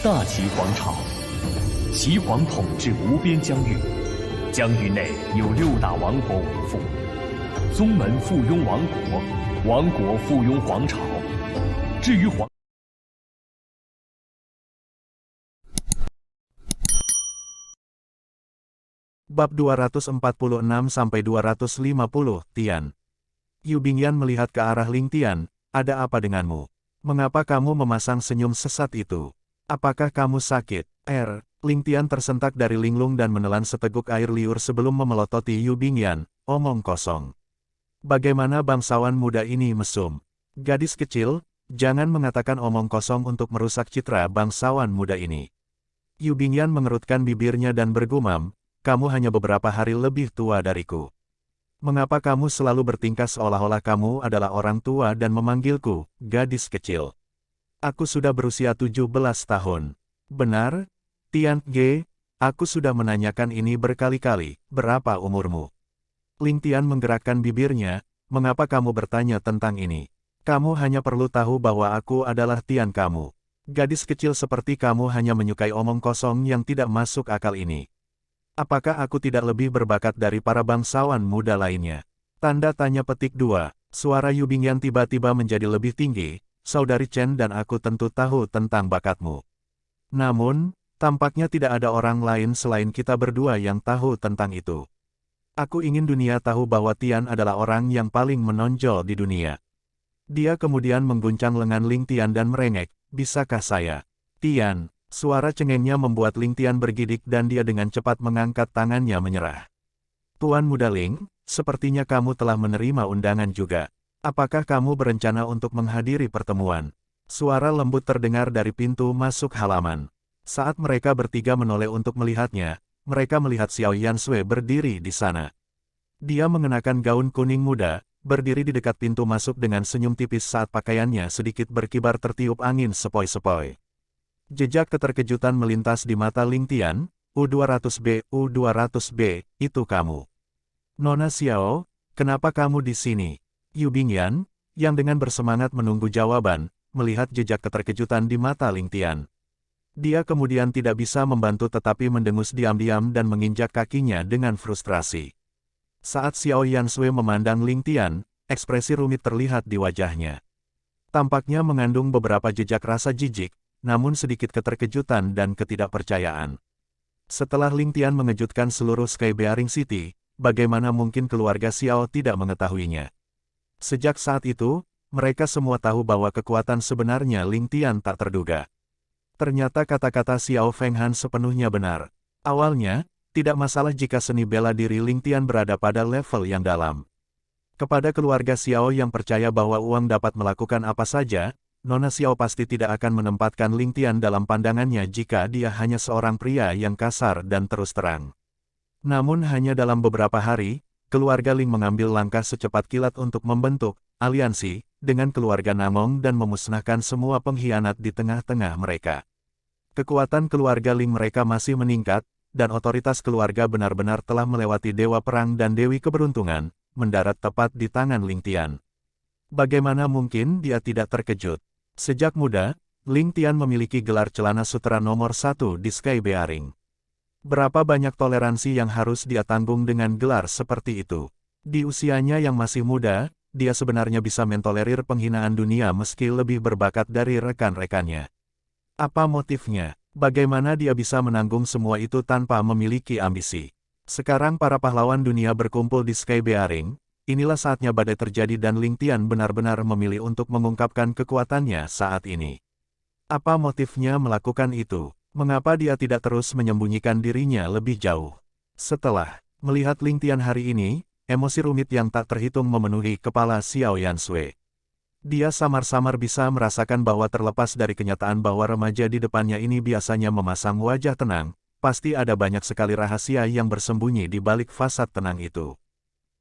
大齐皇朝，齐皇统治无边疆域，疆域内有6大王国为父，宗门附庸王国，王国附庸皇朝。至于皇。 Bab 246-250 Tian. Yu Bingyan melihat ke arah Ling Tian, ada apa denganmu? Mengapa kamu memasang senyum sesat itu? Apakah kamu sakit? Ling Tian tersentak dari linglung dan menelan seteguk air liur sebelum memelototi Yu Bingyan, omong kosong. Bagaimana bangsawan muda ini mesum? Gadis kecil, jangan mengatakan omong kosong untuk merusak citra bangsawan muda ini. Yu Bingyan mengerutkan bibirnya dan bergumam, kamu hanya beberapa hari lebih tua dariku. Mengapa kamu selalu bertingkah seolah-olah kamu adalah orang tua dan memanggilku, gadis kecil? Aku sudah berusia 17 tahun. Benar? Tian Ge, aku sudah menanyakan ini berkali-kali, berapa umurmu? Ling Tian menggerakkan bibirnya, mengapa kamu bertanya tentang ini? Kamu hanya perlu tahu bahwa aku adalah Tian kamu. Gadis kecil seperti kamu hanya menyukai omong kosong yang tidak masuk akal ini. Apakah aku tidak lebih berbakat dari para bangsawan muda lainnya? Tanda tanya petik 2. Suara Yu Bingyan tiba-tiba menjadi lebih tinggi, Saudari Chen dan aku tentu tahu tentang bakatmu. Namun, tampaknya tidak ada orang lain selain kita berdua yang tahu tentang itu. Aku ingin dunia tahu bahwa Tian adalah orang yang paling menonjol di dunia. Dia kemudian mengguncang lengan Ling Tian dan merengek, bisakah saya? Tian. Suara cengengnya membuat Ling Tian bergidik dan dia dengan cepat mengangkat tangannya menyerah. Tuan Muda Ling, sepertinya kamu telah menerima undangan juga. Apakah kamu berencana untuk menghadiri pertemuan? Suara lembut terdengar dari pintu masuk halaman. Saat mereka bertiga menoleh untuk melihatnya, mereka melihat Xiao Yansui berdiri di sana. Dia mengenakan gaun kuning muda, berdiri di dekat pintu masuk dengan senyum tipis saat pakaiannya sedikit berkibar tertiup angin sepoi-sepoi. Jejak keterkejutan melintas di mata Ling Tian, U200B, itu kamu. Nona Xiao, kenapa kamu di sini? Yu Bingyan, yang dengan bersemangat menunggu jawaban, melihat jejak keterkejutan di mata Ling Tian. Dia kemudian tidak bisa membantu tetapi mendengus diam-diam dan menginjak kakinya dengan frustrasi. Saat Xiao Yansui memandang Ling Tian, ekspresi rumit terlihat di wajahnya. Tampaknya mengandung beberapa jejak rasa jijik, namun sedikit keterkejutan dan ketidakpercayaan. Setelah Ling Tian mengejutkan seluruh Sky Bearing City, bagaimana mungkin keluarga Xiao tidak mengetahuinya? Sejak saat itu, mereka semua tahu bahwa kekuatan sebenarnya Ling Tian tak terduga. Ternyata kata-kata Xiao Fenghan sepenuhnya benar. Awalnya, tidak masalah jika seni bela diri Ling Tian berada pada level yang dalam. Kepada keluarga Xiao yang percaya bahwa uang dapat melakukan apa saja, Nona Xiao pasti tidak akan menempatkan Ling Tian dalam pandangannya jika dia hanya seorang pria yang kasar dan terus terang. Namun hanya dalam beberapa hari, keluarga Ling mengambil langkah secepat kilat untuk membentuk aliansi dengan keluarga Namong dan memusnahkan semua pengkhianat di tengah-tengah mereka. Kekuatan keluarga Ling mereka masih meningkat, dan otoritas keluarga benar-benar telah melewati Dewa Perang dan Dewi Keberuntungan, mendarat tepat di tangan Ling Tian. Bagaimana mungkin dia tidak terkejut? Sejak muda, Ling Tian memiliki gelar celana sutera nomor 1 di Sky Bearing. Berapa banyak toleransi yang harus dia tanggung dengan gelar seperti itu? Di usianya yang masih muda, dia sebenarnya bisa mentolerir penghinaan dunia meski lebih berbakat dari rekan-rekannya. Apa motifnya? Bagaimana dia bisa menanggung semua itu tanpa memiliki ambisi? Sekarang para pahlawan dunia berkumpul di Sky Bearing. Inilah saatnya badai terjadi dan Ling Tian benar-benar memilih untuk mengungkapkan kekuatannya saat ini. Apa motifnya melakukan itu? Mengapa dia tidak terus menyembunyikan dirinya lebih jauh? Setelah melihat Ling Tian hari ini, emosi rumit yang tak terhitung memenuhi kepala Xiao Yansui. Dia samar-samar bisa merasakan bahwa terlepas dari kenyataan bahwa remaja di depannya ini biasanya memasang wajah tenang, pasti ada banyak sekali rahasia yang bersembunyi di balik fasad tenang itu.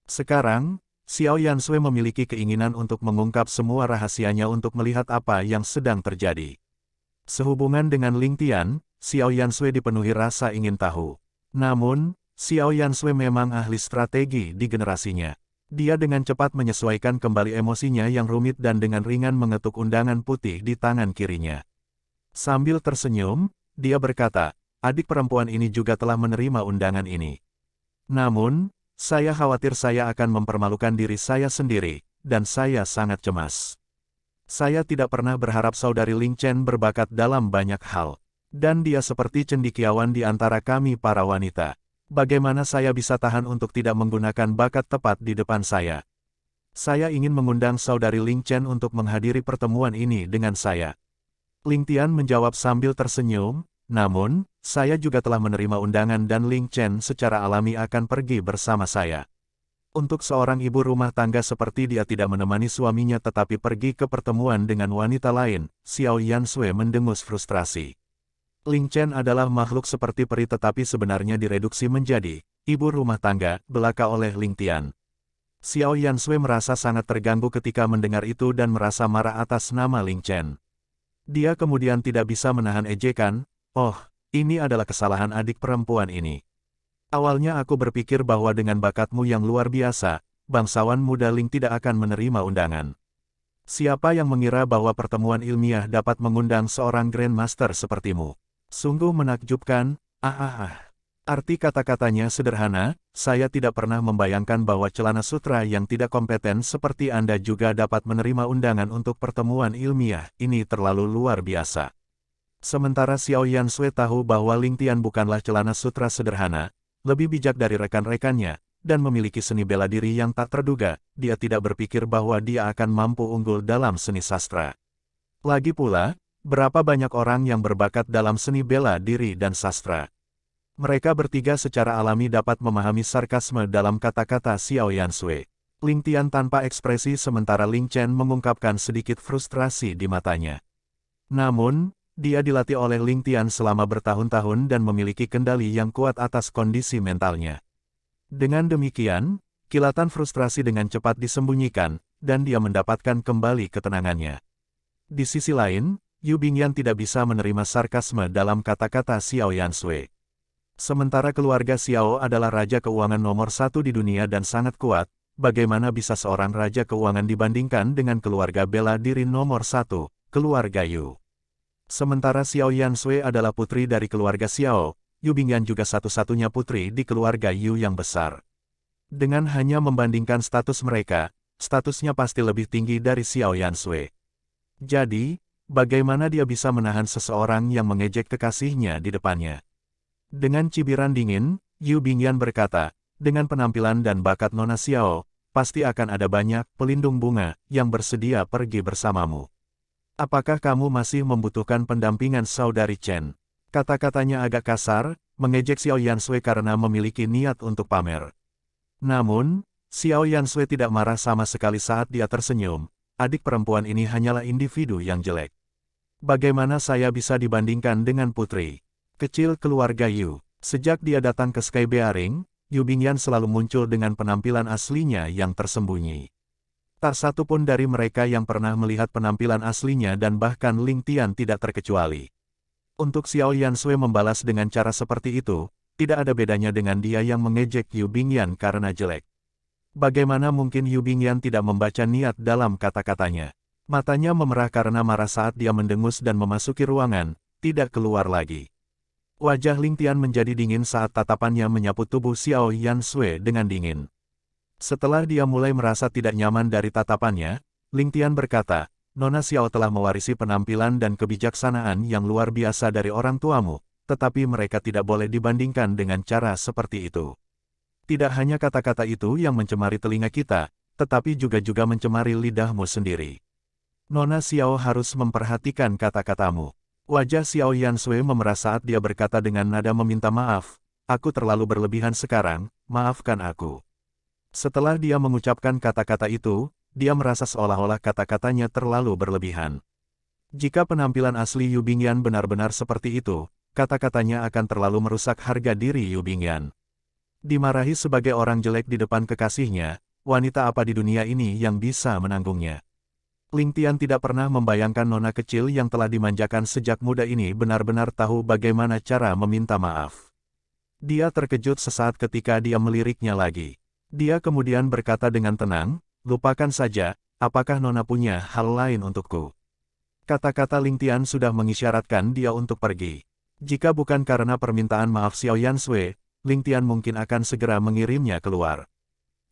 Sekarang, Xiao Yansui memiliki keinginan untuk mengungkap semua rahasianya untuk melihat apa yang sedang terjadi. Sehubungan dengan Ling Tian, Xiao Yansui dipenuhi rasa ingin tahu. Namun, Xiao Yansui memang ahli strategi di generasinya. Dia dengan cepat menyesuaikan kembali emosinya yang rumit dan dengan ringan mengetuk undangan putih di tangan kirinya. Sambil tersenyum, dia berkata, adik perempuan ini juga telah menerima undangan ini. Namun, saya khawatir saya akan mempermalukan diri saya sendiri, dan saya sangat cemas. Saya tidak pernah berharap saudari Ling Chen berbakat dalam banyak hal. Dan dia seperti cendekiawan di antara kami para wanita. Bagaimana saya bisa tahan untuk tidak menggunakan bakat tepat di depan saya? Saya ingin mengundang saudari Ling Chen untuk menghadiri pertemuan ini dengan saya. Ling Tian menjawab sambil tersenyum, namun, saya juga telah menerima undangan dan Ling Chen secara alami akan pergi bersama saya. Untuk seorang ibu rumah tangga seperti dia tidak menemani suaminya tetapi pergi ke pertemuan dengan wanita lain, Xiao Yansui mendengus frustrasi. Ling Chen adalah makhluk seperti peri tetapi sebenarnya direduksi menjadi ibu rumah tangga, belaka oleh Ling Tian. Xiao Yansui merasa sangat terganggu ketika mendengar itu dan merasa marah atas nama Ling Chen. Dia kemudian tidak bisa menahan ejekan, oh, ini adalah kesalahan adik perempuan ini. Awalnya aku berpikir bahwa dengan bakatmu yang luar biasa, bangsawan muda Ling tidak akan menerima undangan. Siapa yang mengira bahwa pertemuan ilmiah dapat mengundang seorang Grandmaster sepertimu? Sungguh menakjubkan, Arti kata-katanya sederhana, saya tidak pernah membayangkan bahwa celana sutra yang tidak kompeten seperti Anda juga dapat menerima undangan untuk pertemuan ilmiah, ini terlalu luar biasa. Sementara Xiao Yansui tahu bahwa Ling Tian bukanlah celana sutra sederhana, lebih bijak dari rekan-rekannya, dan memiliki seni bela diri yang tak terduga, dia tidak berpikir bahwa dia akan mampu unggul dalam seni sastra. Lagi pula, berapa banyak orang yang berbakat dalam seni bela diri dan sastra. Mereka bertiga secara alami dapat memahami sarkasme dalam kata-kata Xiao Yansui. Ling Tian tanpa ekspresi sementara Ling Chen mengungkapkan sedikit frustrasi di matanya. Namun, dia dilatih oleh Ling Tian selama bertahun-tahun dan memiliki kendali yang kuat atas kondisi mentalnya. Dengan demikian, kilatan frustrasi dengan cepat disembunyikan, dan dia mendapatkan kembali ketenangannya. Di sisi lain, Yu Bingyan tidak bisa menerima sarkasme dalam kata-kata Xiao Yansui. Sementara keluarga Xiao adalah raja keuangan nomor 1 di dunia dan sangat kuat, bagaimana bisa seorang raja keuangan dibandingkan dengan keluarga bela diri nomor 1, keluarga Yu. Sementara Xiao Yansui adalah putri dari keluarga Xiao, Yu Bingyan juga satu-satunya putri di keluarga Yu yang besar. Dengan hanya membandingkan status mereka, statusnya pasti lebih tinggi dari Xiao Yansui. Jadi, bagaimana dia bisa menahan seseorang yang mengejek kekasihnya di depannya? Dengan cibiran dingin, Yu Bingyan berkata, dengan penampilan dan bakat Nona Xiao, pasti akan ada banyak pelindung bunga yang bersedia pergi bersamamu. Apakah kamu masih membutuhkan pendampingan saudari Chen? Kata-katanya agak kasar, mengejek Xiao Yansui karena memiliki niat untuk pamer. Namun, Xiao Yansui tidak marah sama sekali saat dia tersenyum, adik perempuan ini hanyalah individu yang jelek. Bagaimana saya bisa dibandingkan dengan putri kecil keluarga Yu? Sejak dia datang ke Sky Bearing, Yu Bingyan selalu muncul dengan penampilan aslinya yang tersembunyi. Tak satu pun dari mereka yang pernah melihat penampilan aslinya dan bahkan Ling Tian tidak terkecuali. Untuk Xiao Yansui membalas dengan cara seperti itu, tidak ada bedanya dengan dia yang mengejek Yu Bingyan karena jelek. Bagaimana mungkin Yu Bingyan tidak membaca niat dalam kata-katanya? Matanya memerah karena marah saat dia mendengus dan memasuki ruangan, tidak keluar lagi. Wajah Ling Tian menjadi dingin saat tatapannya menyapu tubuh Xiao Yansui dengan dingin. Setelah dia mulai merasa tidak nyaman dari tatapannya, Ling Tian berkata, Nona Xiao telah mewarisi penampilan dan kebijaksanaan yang luar biasa dari orang tuamu, tetapi mereka tidak boleh dibandingkan dengan cara seperti itu. Tidak hanya kata-kata itu yang mencemari telinga kita, tetapi juga mencemari lidahmu sendiri. Nona Xiao harus memperhatikan kata-katamu. Wajah Xiao Yansui memerah saat dia berkata dengan nada meminta maaf, aku terlalu berlebihan sekarang, maafkan aku. Setelah dia mengucapkan kata-kata itu, dia merasa seolah-olah kata-katanya terlalu berlebihan. Jika penampilan asli Yu Bingyan benar-benar seperti itu, kata-katanya akan terlalu merusak harga diri Yu Bingyan. Dimarahi sebagai orang jelek di depan kekasihnya, wanita apa di dunia ini yang bisa menanggungnya? Ling Tian tidak pernah membayangkan nona kecil yang telah dimanjakan sejak muda ini benar-benar tahu bagaimana cara meminta maaf. Dia terkejut sesaat ketika dia meliriknya lagi. Dia kemudian berkata dengan tenang, lupakan saja, apakah nona punya hal lain untukku? Kata-kata Ling Tian sudah mengisyaratkan dia untuk pergi. Jika bukan karena permintaan maaf Xiao Yansui, Ling Tian mungkin akan segera mengirimnya keluar.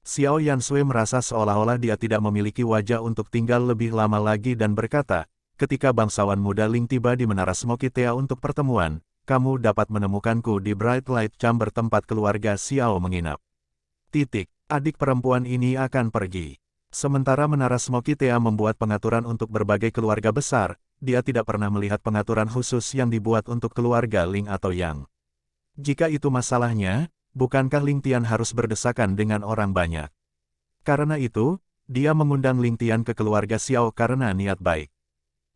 Xiao Yansui merasa seolah-olah dia tidak memiliki wajah untuk tinggal lebih lama lagi dan berkata, ketika bangsawan muda Ling tiba di Menara Smoky Tea untuk pertemuan, kamu dapat menemukanku di Bright Light Chamber tempat keluarga Xiao menginap. Adik perempuan ini akan pergi. Sementara Menara Smoky Tea membuat pengaturan untuk berbagai keluarga besar, dia tidak pernah melihat pengaturan khusus yang dibuat untuk keluarga Ling atau Yang. Jika itu masalahnya, bukankah Ling Tian harus berdesakan dengan orang banyak? Karena itu, dia mengundang Ling Tian ke keluarga Xiao karena niat baik.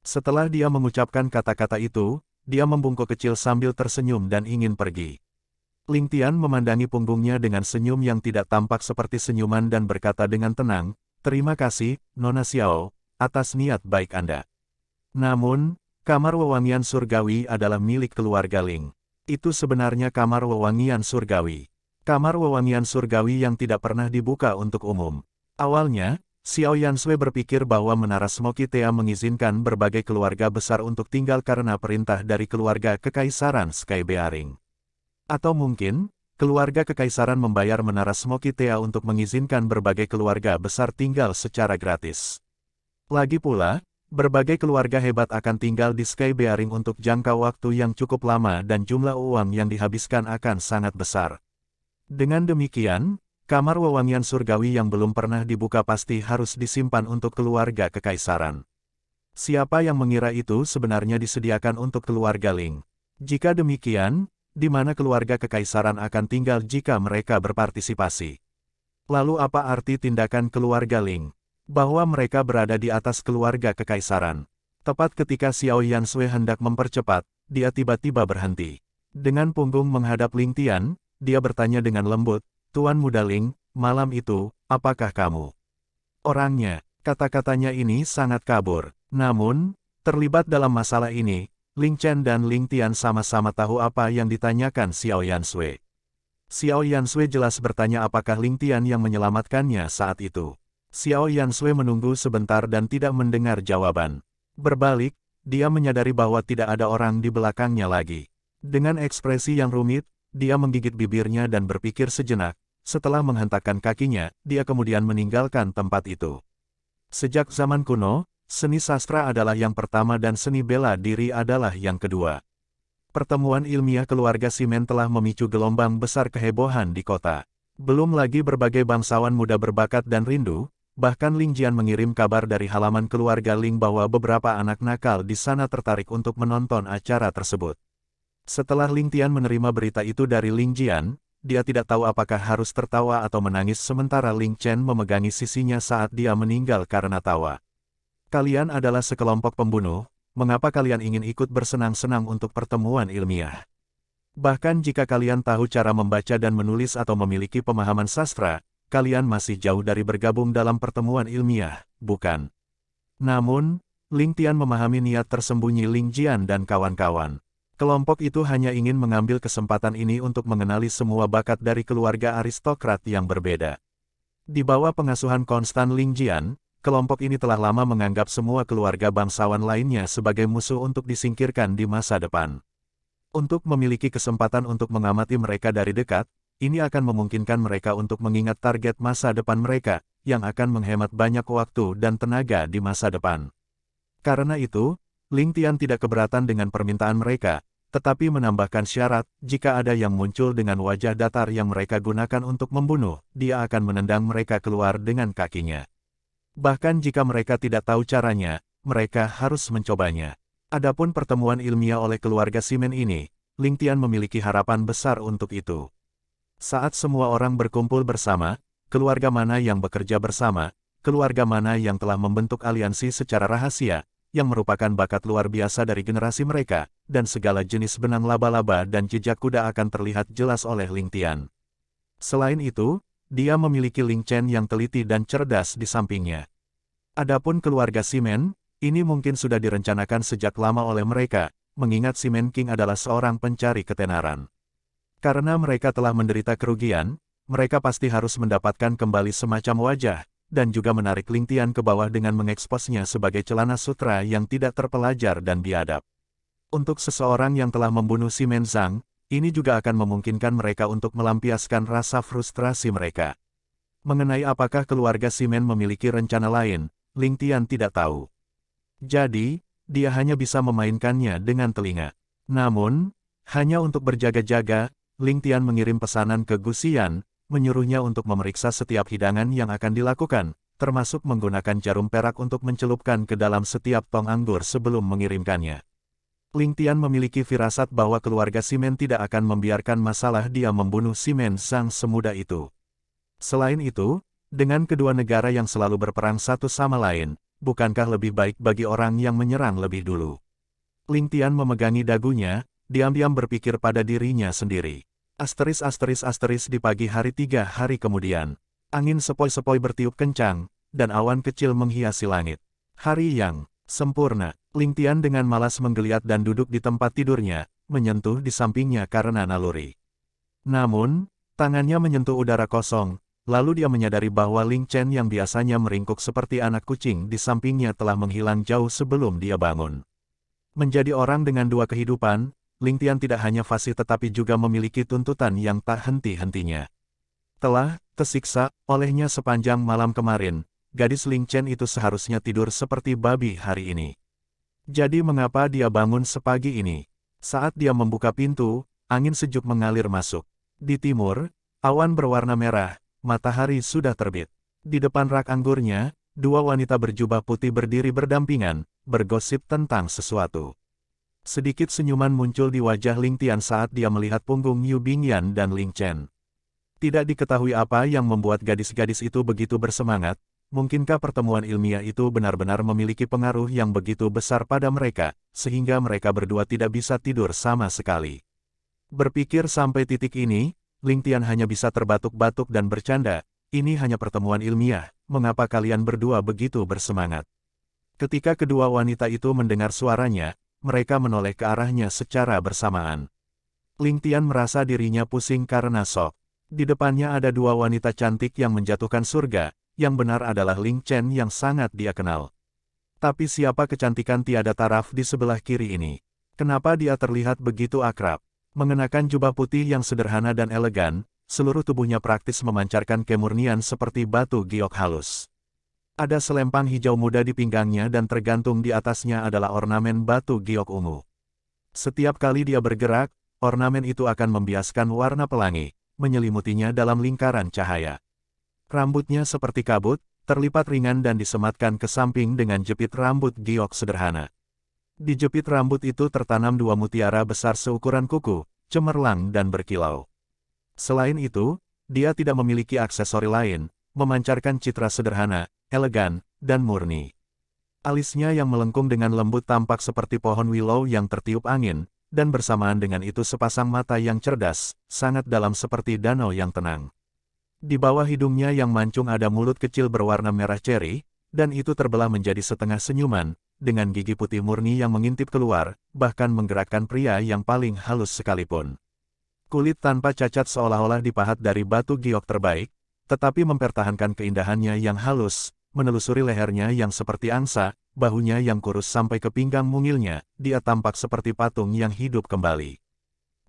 Setelah dia mengucapkan kata-kata itu, dia membungkuk kecil sambil tersenyum dan ingin pergi. Ling Tian memandangi punggungnya dengan senyum yang tidak tampak seperti senyuman dan berkata dengan tenang, terima kasih, Nona Xiao, atas niat baik Anda. Namun, kamar wewangian surgawi adalah milik keluarga Ling. Itu sebenarnya kamar wewangian surgawi. Kamar wewangian surgawi yang tidak pernah dibuka untuk umum. Awalnya, Xiao Yansui berpikir bahwa Menara Smoky Tea mengizinkan berbagai keluarga besar untuk tinggal karena perintah dari keluarga Kekaisaran Sky Bearing. Atau mungkin, keluarga Kekaisaran membayar Menara Smoky Tea untuk mengizinkan berbagai keluarga besar tinggal secara gratis. Lagi pula, berbagai keluarga hebat akan tinggal di Sky Bearing untuk jangka waktu yang cukup lama dan jumlah uang yang dihabiskan akan sangat besar. Dengan demikian, kamar wewangian surgawi yang belum pernah dibuka pasti harus disimpan untuk keluarga Kekaisaran. Siapa yang mengira itu sebenarnya disediakan untuk keluarga Ling? Jika demikian, di mana keluarga Kekaisaran akan tinggal jika mereka berpartisipasi? Lalu apa arti tindakan keluarga Ling? Bahwa mereka berada di atas keluarga Kekaisaran. Tepat ketika Xiao Yansui hendak mempercepat, dia tiba-tiba berhenti. Dengan punggung menghadap Ling Tian, dia bertanya dengan lembut, Tuan Muda Ling, malam itu, apakah kamu? Orangnya, kata-katanya ini sangat kabur. Namun, terlibat dalam masalah ini, Ling Chen dan Ling Tian sama-sama tahu apa yang ditanyakan Xiao Yansui. Xiao Yansui jelas bertanya apakah Ling Tian yang menyelamatkannya saat itu. Xiao Yansui menunggu sebentar dan tidak mendengar jawaban. Berbalik, dia menyadari bahwa tidak ada orang di belakangnya lagi. Dengan ekspresi yang rumit, dia menggigit bibirnya dan berpikir sejenak. Setelah menghentakkan kakinya, dia kemudian meninggalkan tempat itu. Sejak zaman kuno, seni sastra adalah yang pertama dan seni bela diri adalah yang kedua. Pertemuan ilmiah keluarga Simen telah memicu gelombang besar kehebohan di kota. Belum lagi berbagai bangsawan muda berbakat dan rindu, bahkan Ling Jian mengirim kabar dari halaman keluarga Ling bahwa beberapa anak nakal di sana tertarik untuk menonton acara tersebut. Setelah Ling Tian menerima berita itu dari Ling Jian, dia tidak tahu apakah harus tertawa atau menangis sementara Ling Chen memegangi sisinya saat dia meninggal karena tawa. Kalian adalah sekelompok pembunuh, mengapa kalian ingin ikut bersenang-senang untuk pertemuan ilmiah? Bahkan jika kalian tahu cara membaca dan menulis atau memiliki pemahaman sastra, kalian masih jauh dari bergabung dalam pertemuan ilmiah, bukan? Namun, Ling Tian memahami niat tersembunyi Ling Jian dan kawan-kawan. Kelompok itu hanya ingin mengambil kesempatan ini untuk mengenali semua bakat dari keluarga aristokrat yang berbeda. Di bawah pengasuhan konstan Ling Jian, kelompok ini telah lama menganggap semua keluarga bangsawan lainnya sebagai musuh untuk disingkirkan di masa depan. Untuk memiliki kesempatan untuk mengamati mereka dari dekat, ini akan memungkinkan mereka untuk mengingat target masa depan mereka, yang akan menghemat banyak waktu dan tenaga di masa depan. Karena itu, Ling Tian tidak keberatan dengan permintaan mereka, tetapi menambahkan syarat, jika ada yang muncul dengan wajah datar yang mereka gunakan untuk membunuh, dia akan menendang mereka keluar dengan kakinya. Bahkan jika mereka tidak tahu caranya, mereka harus mencobanya. Adapun pertemuan ilmiah oleh keluarga Simen ini, Ling Tian memiliki harapan besar untuk itu. Saat semua orang berkumpul bersama, keluarga mana yang bekerja bersama, keluarga mana yang telah membentuk aliansi secara rahasia, yang merupakan bakat luar biasa dari generasi mereka, dan segala jenis benang laba-laba dan jejak kuda akan terlihat jelas oleh Ling Tian. Selain itu, dia memiliki Ling Chen yang teliti dan cerdas di sampingnya. Adapun keluarga Simen, ini mungkin sudah direncanakan sejak lama oleh mereka, mengingat Simen King adalah seorang pencari ketenaran. Karena mereka telah menderita kerugian, mereka pasti harus mendapatkan kembali semacam wajah, dan juga menarik Ling Tian ke bawah dengan mengeksposnya sebagai celana sutra yang tidak terpelajar dan biadab. Untuk seseorang yang telah membunuh Simon Zhang, ini juga akan memungkinkan mereka untuk melampiaskan rasa frustrasi mereka. Mengenai apakah keluarga Simon memiliki rencana lain, Ling Tian tidak tahu. Jadi, dia hanya bisa memainkannya dengan telinga. Namun, hanya untuk berjaga-jaga, Ling Tian mengirim pesanan ke Gu Xian, menyuruhnya untuk memeriksa setiap hidangan yang akan dilakukan, termasuk menggunakan jarum perak untuk mencelupkan ke dalam setiap tong anggur sebelum mengirimkannya. Ling Tian memiliki firasat bahwa keluarga Simon tidak akan membiarkan masalah dia membunuh Simon Zhang semudah itu. Selain itu, dengan kedua negara yang selalu berperang satu sama lain, bukankah lebih baik bagi orang yang menyerang lebih dulu? Ling Tian memegangi dagunya, diam-diam berpikir pada dirinya sendiri. Asteris di pagi hari 3 hari kemudian. Angin sepoi-sepoi bertiup kencang, dan awan kecil menghiasi langit. Hari yang sempurna. Ling Tian dengan malas menggeliat dan duduk di tempat tidurnya, menyentuh di sampingnya karena naluri. Namun, tangannya menyentuh udara kosong, lalu dia menyadari bahwa Ling Chen yang biasanya meringkuk seperti anak kucing di sampingnya telah menghilang jauh sebelum dia bangun. Menjadi orang dengan dua kehidupan, Ling Tian tidak hanya fasih tetapi juga memiliki tuntutan yang tak henti-hentinya. Telah tersiksa olehnya sepanjang malam kemarin, gadis Ling Chen itu seharusnya tidur seperti babi hari ini. Jadi mengapa dia bangun sepagi ini? Saat dia membuka pintu, angin sejuk mengalir masuk. Di timur, awan berwarna merah, matahari sudah terbit. Di depan rak anggurnya, dua wanita berjubah putih berdiri berdampingan, bergosip tentang sesuatu. Sedikit senyuman muncul di wajah Ling Tian saat dia melihat punggung Yu Bingyan dan Ling Chen. Tidak diketahui apa yang membuat gadis-gadis itu begitu bersemangat. Mungkinkah pertemuan ilmiah itu benar-benar memiliki pengaruh yang begitu besar pada mereka, sehingga mereka berdua tidak bisa tidur sama sekali. Berpikir sampai titik ini, Ling Tian hanya bisa terbatuk-batuk dan bercanda, ini hanya pertemuan ilmiah, mengapa kalian berdua begitu bersemangat? Ketika kedua wanita itu mendengar suaranya, mereka menoleh ke arahnya secara bersamaan. Ling Tian merasa dirinya pusing karena shock. Di depannya ada dua wanita cantik yang menjatuhkan surga, yang benar adalah Ling Chen yang sangat dia kenal. Tapi siapa kecantikan tiada taraf di sebelah kiri ini? Kenapa dia terlihat begitu akrab? Mengenakan jubah putih yang sederhana dan elegan, seluruh tubuhnya praktis memancarkan kemurnian seperti batu giok halus. Ada selempang hijau muda di pinggangnya dan tergantung di atasnya adalah ornamen batu giok ungu. Setiap kali dia bergerak, ornamen itu akan membiaskan warna pelangi, menyelimutinya dalam lingkaran cahaya. Rambutnya seperti kabut, terlipat ringan dan disematkan ke samping dengan jepit rambut giok sederhana. Di jepit rambut itu tertanam dua mutiara besar seukuran kuku, cemerlang dan berkilau. Selain itu, dia tidak memiliki aksesori lain, memancarkan citra sederhana, elegan, dan murni. Alisnya yang melengkung dengan lembut tampak seperti pohon willow yang tertiup angin, dan bersamaan dengan itu sepasang mata yang cerdas, sangat dalam seperti danau yang tenang. Di bawah hidungnya yang mancung ada mulut kecil berwarna merah ceri, dan itu terbelah menjadi setengah senyuman, dengan gigi putih murni yang mengintip keluar, bahkan menggerakkan pria yang paling halus sekalipun. Kulit tanpa cacat seolah-olah dipahat dari batu giok terbaik, tetapi mempertahankan keindahannya yang halus, menelusuri lehernya yang seperti angsa, bahunya yang kurus sampai ke pinggang mungilnya, dia tampak seperti patung yang hidup kembali.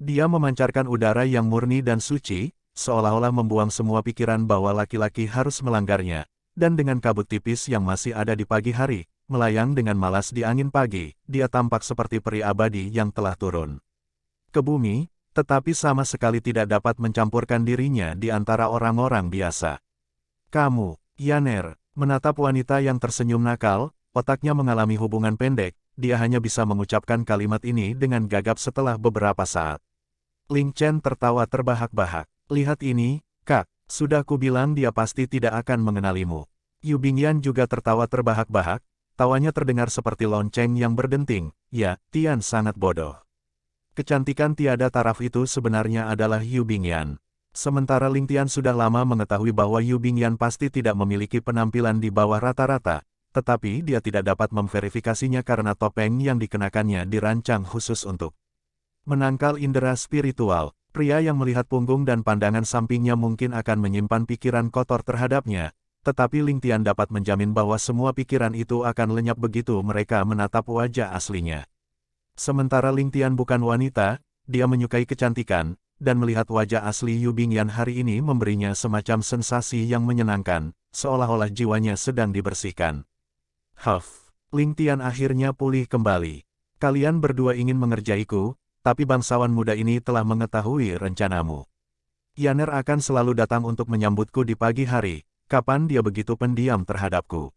Dia memancarkan udara yang murni dan suci, seolah-olah membuang semua pikiran bahwa laki-laki harus melanggarnya, dan dengan kabut tipis yang masih ada di pagi hari, melayang dengan malas di angin pagi, dia tampak seperti peri abadi yang telah turun ke bumi, tetapi sama sekali tidak dapat mencampurkan dirinya di antara orang-orang biasa. Kamu, Yaner, menatap wanita yang tersenyum nakal, otaknya mengalami hubungan pendek, dia hanya bisa mengucapkan kalimat ini dengan gagap setelah beberapa saat. Ling Chen tertawa terbahak-bahak. Lihat ini, Kak, sudah kubilang dia pasti tidak akan mengenalimu. Yu Bingyan juga tertawa terbahak-bahak, tawanya terdengar seperti lonceng yang berdenting, ya, Tian sangat bodoh. Kecantikan tiada taraf itu sebenarnya adalah Yu Bingyan. Sementara Ling Tian sudah lama mengetahui bahwa Yu Bingyan pasti tidak memiliki penampilan di bawah rata-rata, tetapi dia tidak dapat memverifikasinya karena topeng yang dikenakannya dirancang khusus untuk menangkal indera spiritual. Pria yang melihat punggung dan pandangan sampingnya mungkin akan menyimpan pikiran kotor terhadapnya, tetapi Ling Tian dapat menjamin bahwa semua pikiran itu akan lenyap begitu mereka menatap wajah aslinya. Sementara Ling Tian bukan wanita, dia menyukai kecantikan, dan melihat wajah asli Yu Bingyan hari ini memberinya semacam sensasi yang menyenangkan, seolah-olah jiwanya sedang dibersihkan. Huff, Ling Tian akhirnya pulih kembali. Kalian berdua ingin mengerjaiku, tapi bangsawan muda ini telah mengetahui rencanamu. Yaner akan selalu datang untuk menyambutku di pagi hari, kapan dia begitu pendiam terhadapku.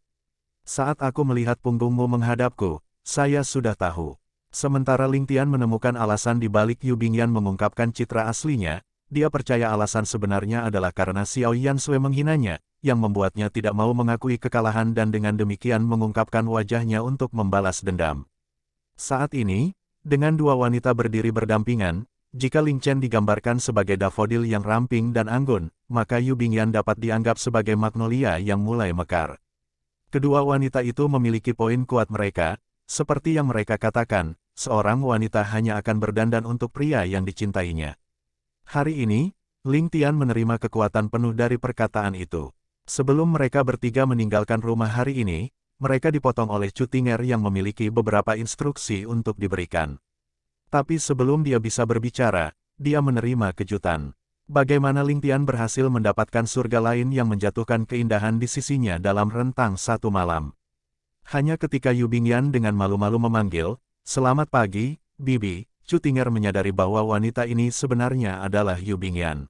Saat aku melihat punggungmu menghadapku, saya sudah tahu. Sementara Ling Tian menemukan alasan di balik Yu Bingyan mengungkapkan citra aslinya, dia percaya alasan sebenarnya adalah karena Xiao Yansui menghinanya, yang membuatnya tidak mau mengakui kekalahan dan dengan demikian mengungkapkan wajahnya untuk membalas dendam. Saat ini, dengan dua wanita berdiri berdampingan, jika Ling Chen digambarkan sebagai dafodil yang ramping dan anggun, maka Yu Bingyan dapat dianggap sebagai magnolia yang mulai mekar. Kedua wanita itu memiliki poin kuat mereka, seperti yang mereka katakan, seorang wanita hanya akan berdandan untuk pria yang dicintainya. Hari ini, Ling Tian menerima kekuatan penuh dari perkataan itu. Sebelum mereka bertiga meninggalkan rumah hari ini, mereka dipotong oleh Chu Tinger yang memiliki beberapa instruksi untuk diberikan. Tapi sebelum dia bisa berbicara, dia menerima kejutan. Bagaimana Ling Tian berhasil mendapatkan surga lain yang menjatuhkan keindahan di sisinya dalam rentang satu malam. Hanya ketika Yu Bingyan dengan malu-malu memanggil, "Selamat pagi, Bibi," Chu Tinger menyadari bahwa wanita ini sebenarnya adalah Yu Bingyan.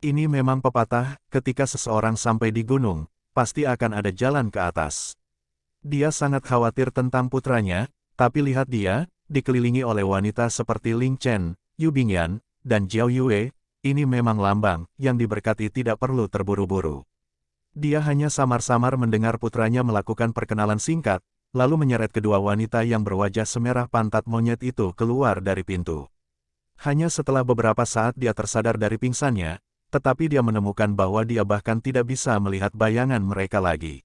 Ini memang pepatah, ketika seseorang sampai di gunung, pasti akan ada jalan ke atas. Dia sangat khawatir tentang putranya, tapi lihat dia, dikelilingi oleh wanita seperti Ling Chen, Yu Bingyan, dan Jiao Yue, ini memang lambang, yang diberkati tidak perlu terburu-buru. Dia hanya samar-samar mendengar putranya melakukan perkenalan singkat, lalu menyeret kedua wanita yang berwajah semerah pantat monyet itu keluar dari pintu. Hanya setelah beberapa saat dia tersadar dari pingsannya, tetapi dia menemukan bahwa dia bahkan tidak bisa melihat bayangan mereka lagi.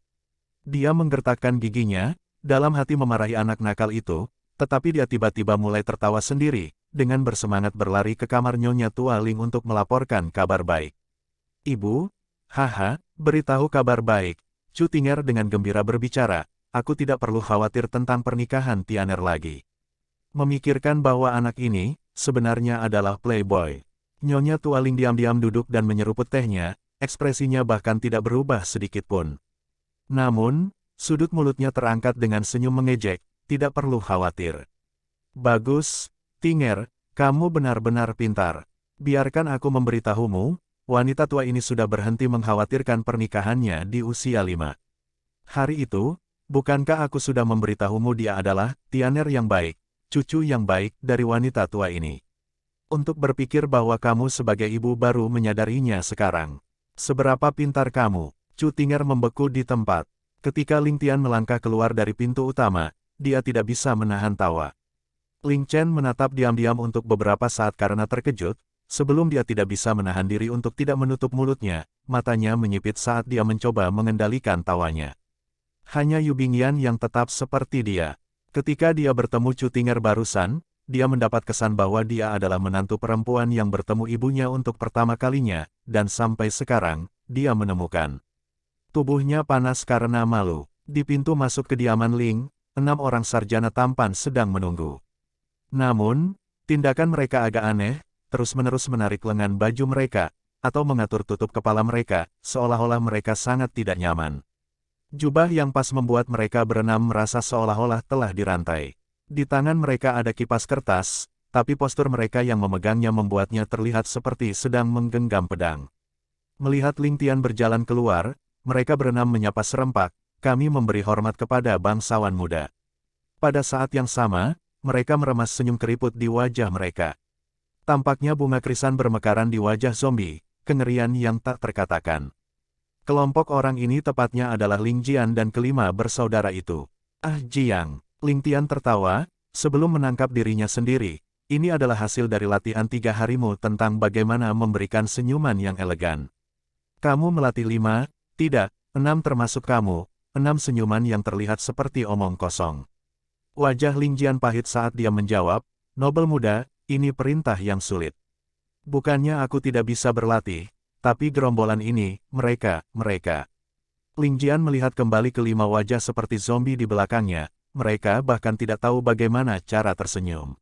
Dia menggertakkan giginya, dalam hati memarahi anak nakal itu, tetapi dia tiba-tiba mulai tertawa sendiri, dengan bersemangat berlari ke kamar Nyonya Tua Ling untuk melaporkan kabar baik. "Ibu, haha, beritahu kabar baik," Chu Tinger dengan gembira berbicara, "aku tidak perlu khawatir tentang pernikahan Tianer lagi." Memikirkan bahwa anak ini, sebenarnya adalah playboy. Nyonya Tua Ling diam-diam duduk dan menyeruput tehnya, ekspresinya bahkan tidak berubah sedikit pun. Namun, sudut mulutnya terangkat dengan senyum mengejek, "Tidak perlu khawatir." "Bagus, Tinger, kamu benar-benar pintar. Biarkan aku memberitahumu, wanita tua ini sudah berhenti mengkhawatirkan pernikahannya di usia 5 hari itu, bukankah aku sudah memberitahumu dia adalah Tianer yang baik, cucu yang baik dari wanita tua ini. Untuk berpikir bahwa kamu sebagai ibu baru menyadarinya sekarang. Seberapa pintar kamu." Chu Tinger membeku di tempat. Ketika Ling Tian melangkah keluar dari pintu utama, dia tidak bisa menahan tawa. Ling Chen menatap diam-diam untuk beberapa saat karena terkejut, sebelum dia tidak bisa menahan diri untuk tidak menutup mulutnya, matanya menyipit saat dia mencoba mengendalikan tawanya. Hanya Yu Bingyan yang tetap seperti dia. Ketika dia bertemu Chu Tinger barusan, dia mendapat kesan bahwa dia adalah menantu perempuan yang bertemu ibunya untuk pertama kalinya, dan sampai sekarang, dia menemukan tubuhnya panas karena malu. Di pintu masuk kediaman Ling, 6 orang sarjana tampan sedang menunggu. Namun, tindakan mereka agak aneh, terus-menerus menarik lengan baju mereka, atau mengatur tutup kepala mereka, seolah-olah mereka sangat tidak nyaman. Jubah yang pas membuat mereka berenam merasa seolah-olah telah dirantai. Di tangan mereka ada kipas kertas, tapi postur mereka yang memegangnya membuatnya terlihat seperti sedang menggenggam pedang. Melihat Ling Tian berjalan keluar, mereka berenam menyapa serempak, "Kami memberi hormat kepada bangsawan muda." Pada saat yang sama, mereka meremas senyum keriput di wajah mereka. Tampaknya bunga krisan bermekaran di wajah zombie, kengerian yang tak terkatakan. Kelompok orang ini tepatnya adalah Ling Jian dan kelima bersaudara itu. "Ah Jiang," Ling Tian tertawa, sebelum menangkap dirinya sendiri, "ini adalah hasil dari latihan 3 harimu tentang bagaimana memberikan senyuman yang elegan. Kamu melatih 5, tidak, 6 termasuk kamu, 6 senyuman yang terlihat seperti omong kosong." Wajah Ling Jian pahit saat dia menjawab, "Nobel muda, ini perintah yang sulit. Bukannya aku tidak bisa berlatih, tapi gerombolan ini, mereka. Ling Jian melihat kembali kelima wajah seperti zombie di belakangnya, mereka bahkan tidak tahu bagaimana cara tersenyum.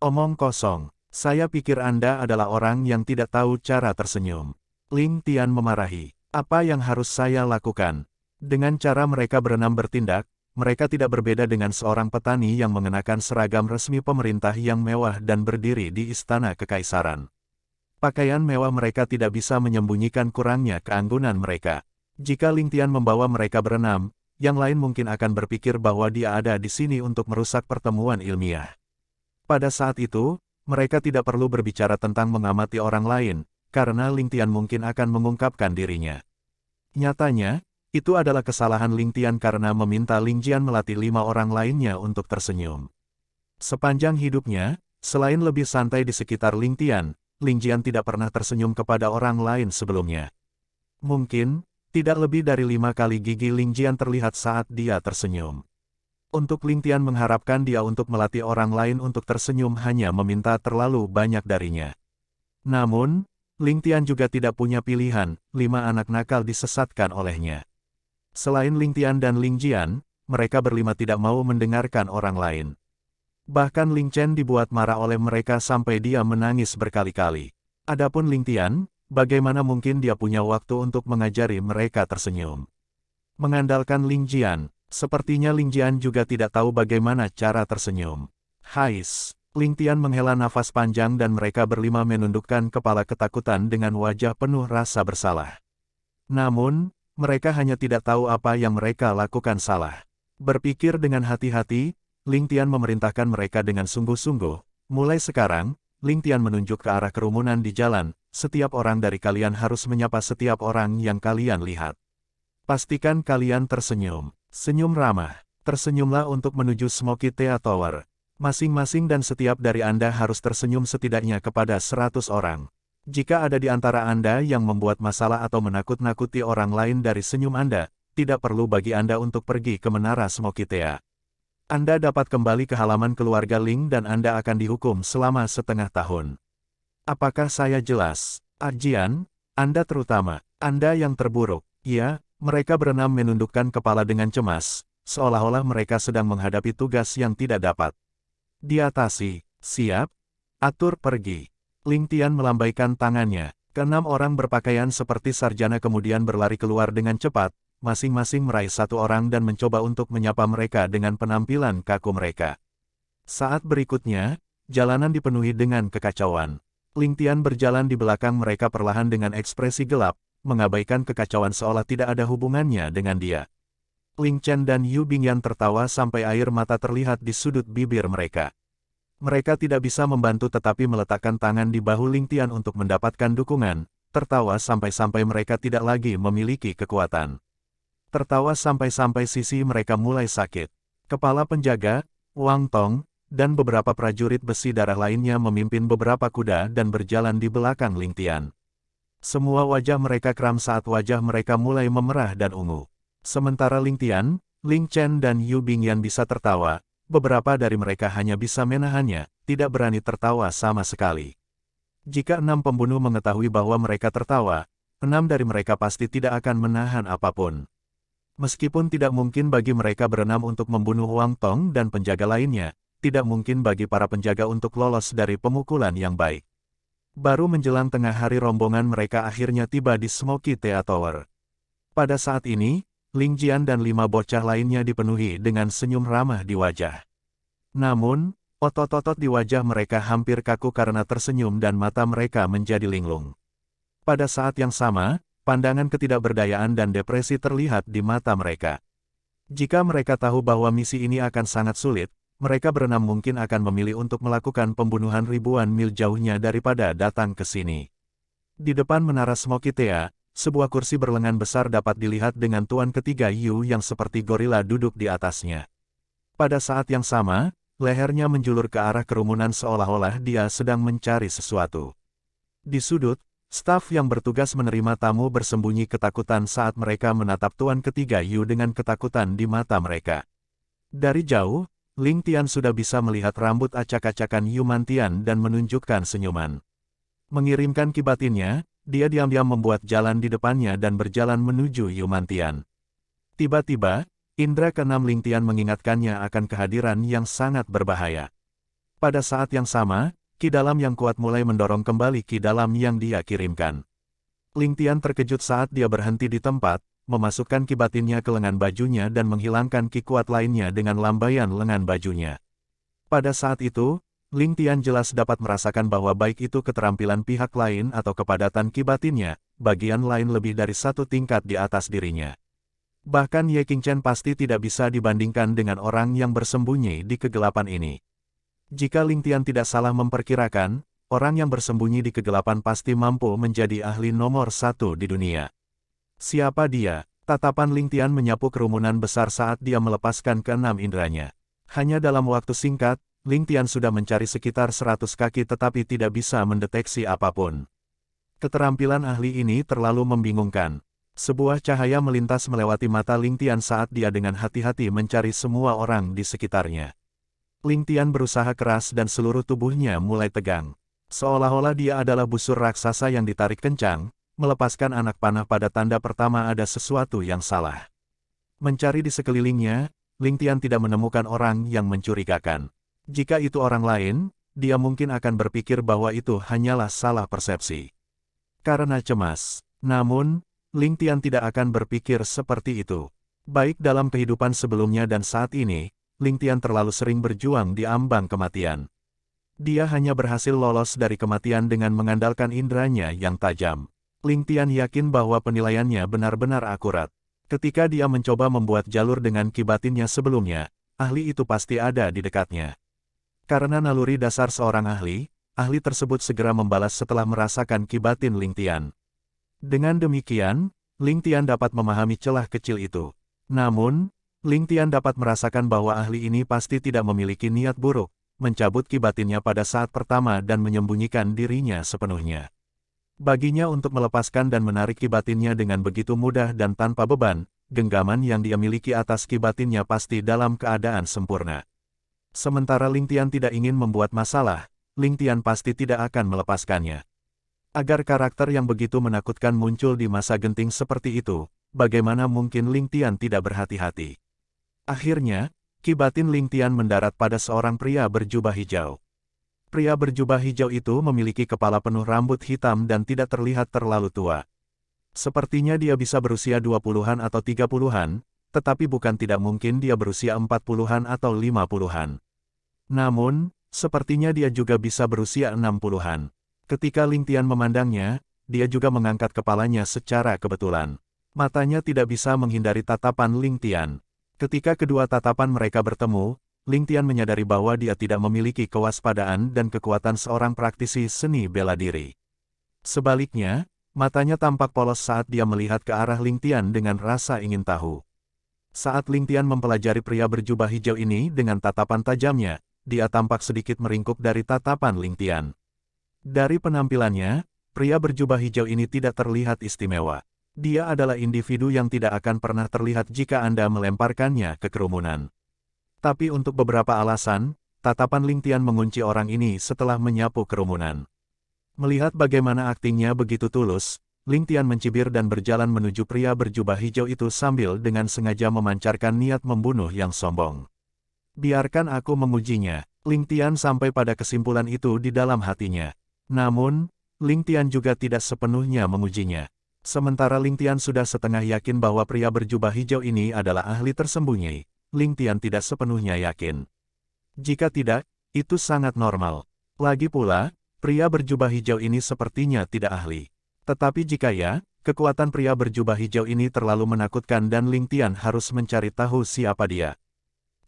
Omong kosong, saya pikir Anda adalah orang yang tidak tahu cara tersenyum. Ling Tian memarahi, apa yang harus saya lakukan? Dengan cara mereka berenam bertindak, mereka tidak berbeda dengan seorang petani yang mengenakan seragam resmi pemerintah yang mewah dan berdiri di istana kekaisaran. Pakaian mewah mereka tidak bisa menyembunyikan kurangnya keanggunan mereka. Jika Ling Tian membawa mereka berenam, yang lain mungkin akan berpikir bahwa dia ada di sini untuk merusak pertemuan ilmiah. Pada saat itu, mereka tidak perlu berbicara tentang mengamati orang lain, karena Ling Tian mungkin akan mengungkapkan dirinya. Nyatanya, itu adalah kesalahan Ling Tian karena meminta Ling Jian melatih 5 orang lainnya untuk tersenyum. Sepanjang hidupnya, selain lebih santai di sekitar Ling Tian, Ling Jian tidak pernah tersenyum kepada orang lain sebelumnya. Mungkin, tidak lebih dari 5 kali gigi Ling Jian terlihat saat dia tersenyum. Untuk Ling Tian mengharapkan dia untuk melatih orang lain untuk tersenyum hanya meminta terlalu banyak darinya. Namun, Ling Tian juga tidak punya pilihan, 5 anak nakal disesatkan olehnya. Selain Ling Tian dan Ling Jian, mereka berlima tidak mau mendengarkan orang lain. Bahkan Ling Chen dibuat marah oleh mereka sampai dia menangis berkali-kali. Adapun Ling Tian, bagaimana mungkin dia punya waktu untuk mengajari mereka tersenyum? Mengandalkan Ling Jian, sepertinya Ling Jian juga tidak tahu bagaimana cara tersenyum. Hais, Ling Tian menghela nafas panjang dan mereka berlima menundukkan kepala ketakutan dengan wajah penuh rasa bersalah. Namun, mereka hanya tidak tahu apa yang mereka lakukan salah. Berpikir dengan hati-hati, Ling Tian memerintahkan mereka dengan sungguh-sungguh. Mulai sekarang, Ling Tian menunjuk ke arah kerumunan di jalan, setiap orang dari kalian harus menyapa setiap orang yang kalian lihat. Pastikan kalian tersenyum. Senyum ramah. Tersenyumlah untuk menuju Smoky Tea Tower. Masing-masing dan setiap dari Anda harus tersenyum setidaknya kepada 100 orang. Jika ada di antara Anda yang membuat masalah atau menakut-nakuti orang lain dari senyum Anda, tidak perlu bagi Anda untuk pergi ke Menara Smoky Tea. Anda dapat kembali ke halaman keluarga Ling dan Anda akan dihukum selama setengah tahun. Apakah saya jelas? Jian, Anda terutama, Anda yang terburuk. Ya, mereka berenam menundukkan kepala dengan cemas, seolah-olah mereka sedang menghadapi tugas yang tidak dapat diatasi. Siap? Atur pergi. Ling Tian melambaikan tangannya. Keenam orang berpakaian seperti sarjana kemudian berlari keluar dengan cepat, masing-masing meraih 1 orang dan mencoba untuk menyapa mereka dengan penampilan kaku mereka. Saat berikutnya, jalanan dipenuhi dengan kekacauan. Ling Tian berjalan di belakang mereka perlahan dengan ekspresi gelap, mengabaikan kekacauan seolah tidak ada hubungannya dengan dia. Ling Chen dan Yu Bingyan tertawa sampai air mata terlihat di sudut bibir mereka. Mereka tidak bisa membantu tetapi meletakkan tangan di bahu Ling Tian untuk mendapatkan dukungan, tertawa sampai-sampai mereka tidak lagi memiliki kekuatan. Tertawa sampai-sampai sisi mereka mulai sakit. Kepala penjaga, Wang Tong, dan beberapa prajurit besi darah lainnya memimpin beberapa kuda dan berjalan di belakang Ling Tian. Semua wajah mereka kram saat wajah mereka mulai memerah dan ungu. Sementara Ling Tian, Ling Chen dan Yu Bingyan bisa tertawa, beberapa dari mereka hanya bisa menahannya, tidak berani tertawa sama sekali. Jika 6 pembunuh mengetahui bahwa mereka tertawa, 6 dari mereka pasti tidak akan menahan apapun. Meskipun tidak mungkin bagi mereka berenam untuk membunuh Wang Tong dan penjaga lainnya, tidak mungkin bagi para penjaga untuk lolos dari pemukulan yang baik. Baru menjelang tengah hari rombongan mereka akhirnya tiba di Smoky Tea Tower. Pada saat ini, Ling Jian dan 5 bocah lainnya dipenuhi dengan senyum ramah di wajah. Namun, otot-otot di wajah mereka hampir kaku karena tersenyum dan mata mereka menjadi linglung. Pada saat yang sama, pandangan ketidakberdayaan dan depresi terlihat di mata mereka. Jika mereka tahu bahwa misi ini akan sangat sulit, mereka berenam mungkin akan memilih untuk melakukan pembunuhan ribuan mil jauhnya daripada datang ke sini. Di depan Menara Smoky Tea, sebuah kursi berlengan besar dapat dilihat dengan tuan ketiga Yu yang seperti gorila duduk di atasnya. Pada saat yang sama, lehernya menjulur ke arah kerumunan seolah-olah dia sedang mencari sesuatu. Di sudut, staf yang bertugas menerima tamu bersembunyi ketakutan saat mereka menatap tuan ketiga Yu dengan ketakutan di mata mereka. Dari jauh, Ling Tian sudah bisa melihat rambut acak-acakan Yu Mantian dan menunjukkan senyuman. Mengirimkan kibatinnya, dia diam-diam membuat jalan di depannya dan berjalan menuju Yu Mantian. Tiba-tiba, indera keenam Ling Tian mengingatkannya akan kehadiran yang sangat berbahaya. Pada saat yang sama, ki dalam yang kuat mulai mendorong kembali ki dalam yang dia kirimkan. Ling Tian terkejut saat dia berhenti di tempat, memasukkan ki batinnya ke lengan bajunya dan menghilangkan ki kuat lainnya dengan lambaian lengan bajunya. Pada saat itu, Ling Tian jelas dapat merasakan bahwa baik itu keterampilan pihak lain atau kepadatan ki batinnya, bagian lain lebih dari satu tingkat di atas dirinya. Bahkan Ye Qingchen pasti tidak bisa dibandingkan dengan orang yang bersembunyi di kegelapan ini. Jika Ling Tian tidak salah memperkirakan, orang yang bersembunyi di kegelapan pasti mampu menjadi ahli nomor 1 di dunia. Siapa dia? Tatapan Ling Tian menyapu kerumunan besar saat dia melepaskan keenam inderanya. Hanya dalam waktu singkat, Ling Tian sudah mencari sekitar 100 kaki tetapi tidak bisa mendeteksi apapun. Keterampilan ahli ini terlalu membingungkan. Sebuah cahaya melintas melewati mata Ling Tian saat dia dengan hati-hati mencari semua orang di sekitarnya. Ling Tian berusaha keras dan seluruh tubuhnya mulai tegang. Seolah-olah dia adalah busur raksasa yang ditarik kencang, melepaskan anak panah pada tanda pertama ada sesuatu yang salah. Mencari di sekelilingnya, Ling Tian tidak menemukan orang yang mencurigakan. Jika itu orang lain, dia mungkin akan berpikir bahwa itu hanyalah salah persepsi. Karena cemas. Namun, Ling Tian tidak akan berpikir seperti itu. Baik dalam kehidupan sebelumnya dan saat ini, Ling Tian terlalu sering berjuang di ambang kematian. Dia hanya berhasil lolos dari kematian dengan mengandalkan inderanya yang tajam. Ling Tian yakin bahwa penilaiannya benar-benar akurat. Ketika dia mencoba membuat jalur dengan ki batinnya sebelumnya, ahli itu pasti ada di dekatnya. Karena naluri dasar seorang ahli tersebut segera membalas setelah merasakan ki batin Ling Tian. Dengan demikian, Ling Tian dapat memahami celah kecil itu. Namun, Ling Tian dapat merasakan bahwa ahli ini pasti tidak memiliki niat buruk, mencabut ki batinnya pada saat pertama dan menyembunyikan dirinya sepenuhnya. Baginya untuk melepaskan dan menarik ki batinnya dengan begitu mudah dan tanpa beban, genggaman yang dia miliki atas ki batinnya pasti dalam keadaan sempurna. Sementara Ling Tian tidak ingin membuat masalah, Ling Tian pasti tidak akan melepaskannya. Agar karakter yang begitu menakutkan muncul di masa genting seperti itu, bagaimana mungkin Ling Tian tidak berhati-hati? Akhirnya, ki batin Ling Tian mendarat pada seorang pria berjubah hijau. Pria berjubah hijau itu memiliki kepala penuh rambut hitam dan tidak terlihat terlalu tua. Sepertinya dia bisa berusia 20-an atau 30-an, tetapi bukan tidak mungkin dia berusia 40-an atau 50-an. Namun, sepertinya dia juga bisa berusia 60-an. Ketika Ling Tian memandangnya, dia juga mengangkat kepalanya secara kebetulan. Matanya tidak bisa menghindari tatapan Ling Tian. Ketika kedua tatapan mereka bertemu, Ling Tian menyadari bahwa dia tidak memiliki kewaspadaan dan kekuatan seorang praktisi seni bela diri. Sebaliknya, matanya tampak polos saat dia melihat ke arah Ling Tian dengan rasa ingin tahu. Saat Ling Tian mempelajari pria berjubah hijau ini dengan tatapan tajamnya, dia tampak sedikit meringkuk dari tatapan Ling Tian. Dari penampilannya, pria berjubah hijau ini tidak terlihat istimewa. Dia adalah individu yang tidak akan pernah terlihat jika Anda melemparkannya ke kerumunan. Tapi untuk beberapa alasan, tatapan Ling Tian mengunci orang ini setelah menyapu kerumunan. Melihat bagaimana aktingnya begitu tulus, Ling Tian mencibir dan berjalan menuju pria berjubah hijau itu sambil dengan sengaja memancarkan niat membunuh yang sombong. Biarkan aku mengujinya. Ling Tian sampai pada kesimpulan itu di dalam hatinya. Namun, Ling Tian juga tidak sepenuhnya mengujinya. Sementara Ling Tian sudah setengah yakin bahwa pria berjubah hijau ini adalah ahli tersembunyi, Ling Tian tidak sepenuhnya yakin. Jika tidak, itu sangat normal. Lagi pula, pria berjubah hijau ini sepertinya tidak ahli. Tetapi jika ya, kekuatan pria berjubah hijau ini terlalu menakutkan dan Ling Tian harus mencari tahu siapa dia.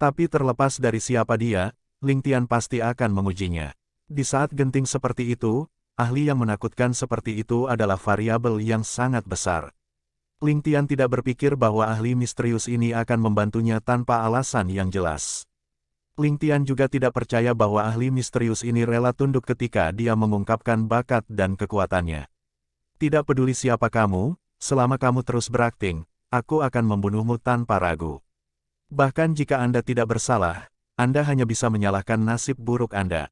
Tapi terlepas dari siapa dia, Ling Tian pasti akan mengujinya. Di saat genting seperti itu, ahli yang menakutkan seperti itu adalah variabel yang sangat besar. Ling Tian tidak berpikir bahwa ahli misterius ini akan membantunya tanpa alasan yang jelas. Ling Tian juga tidak percaya bahwa ahli misterius ini rela tunduk ketika dia mengungkapkan bakat dan kekuatannya. Tidak peduli siapa kamu, selama kamu terus berakting, aku akan membunuhmu tanpa ragu. Bahkan jika Anda tidak bersalah, Anda hanya bisa menyalahkan nasib buruk Anda.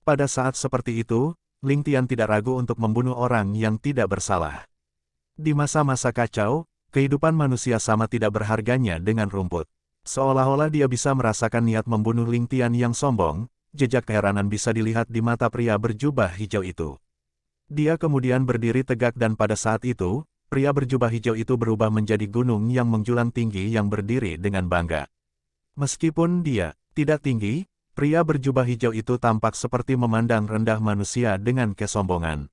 Pada saat seperti itu, Ling Tian tidak ragu untuk membunuh orang yang tidak bersalah. Di masa-masa kacau, Kehidupan manusia sama tidak berharganya dengan rumput. Seolah-olah dia bisa merasakan niat membunuh Ling Tian yang sombong, jejak keheranan bisa dilihat di mata pria berjubah hijau itu. Dia kemudian berdiri tegak dan pada saat itu, pria berjubah hijau itu berubah menjadi gunung yang menjulang tinggi yang berdiri dengan bangga. Meskipun dia tidak tinggi, pria berjubah hijau itu tampak seperti memandang rendah manusia dengan kesombongan.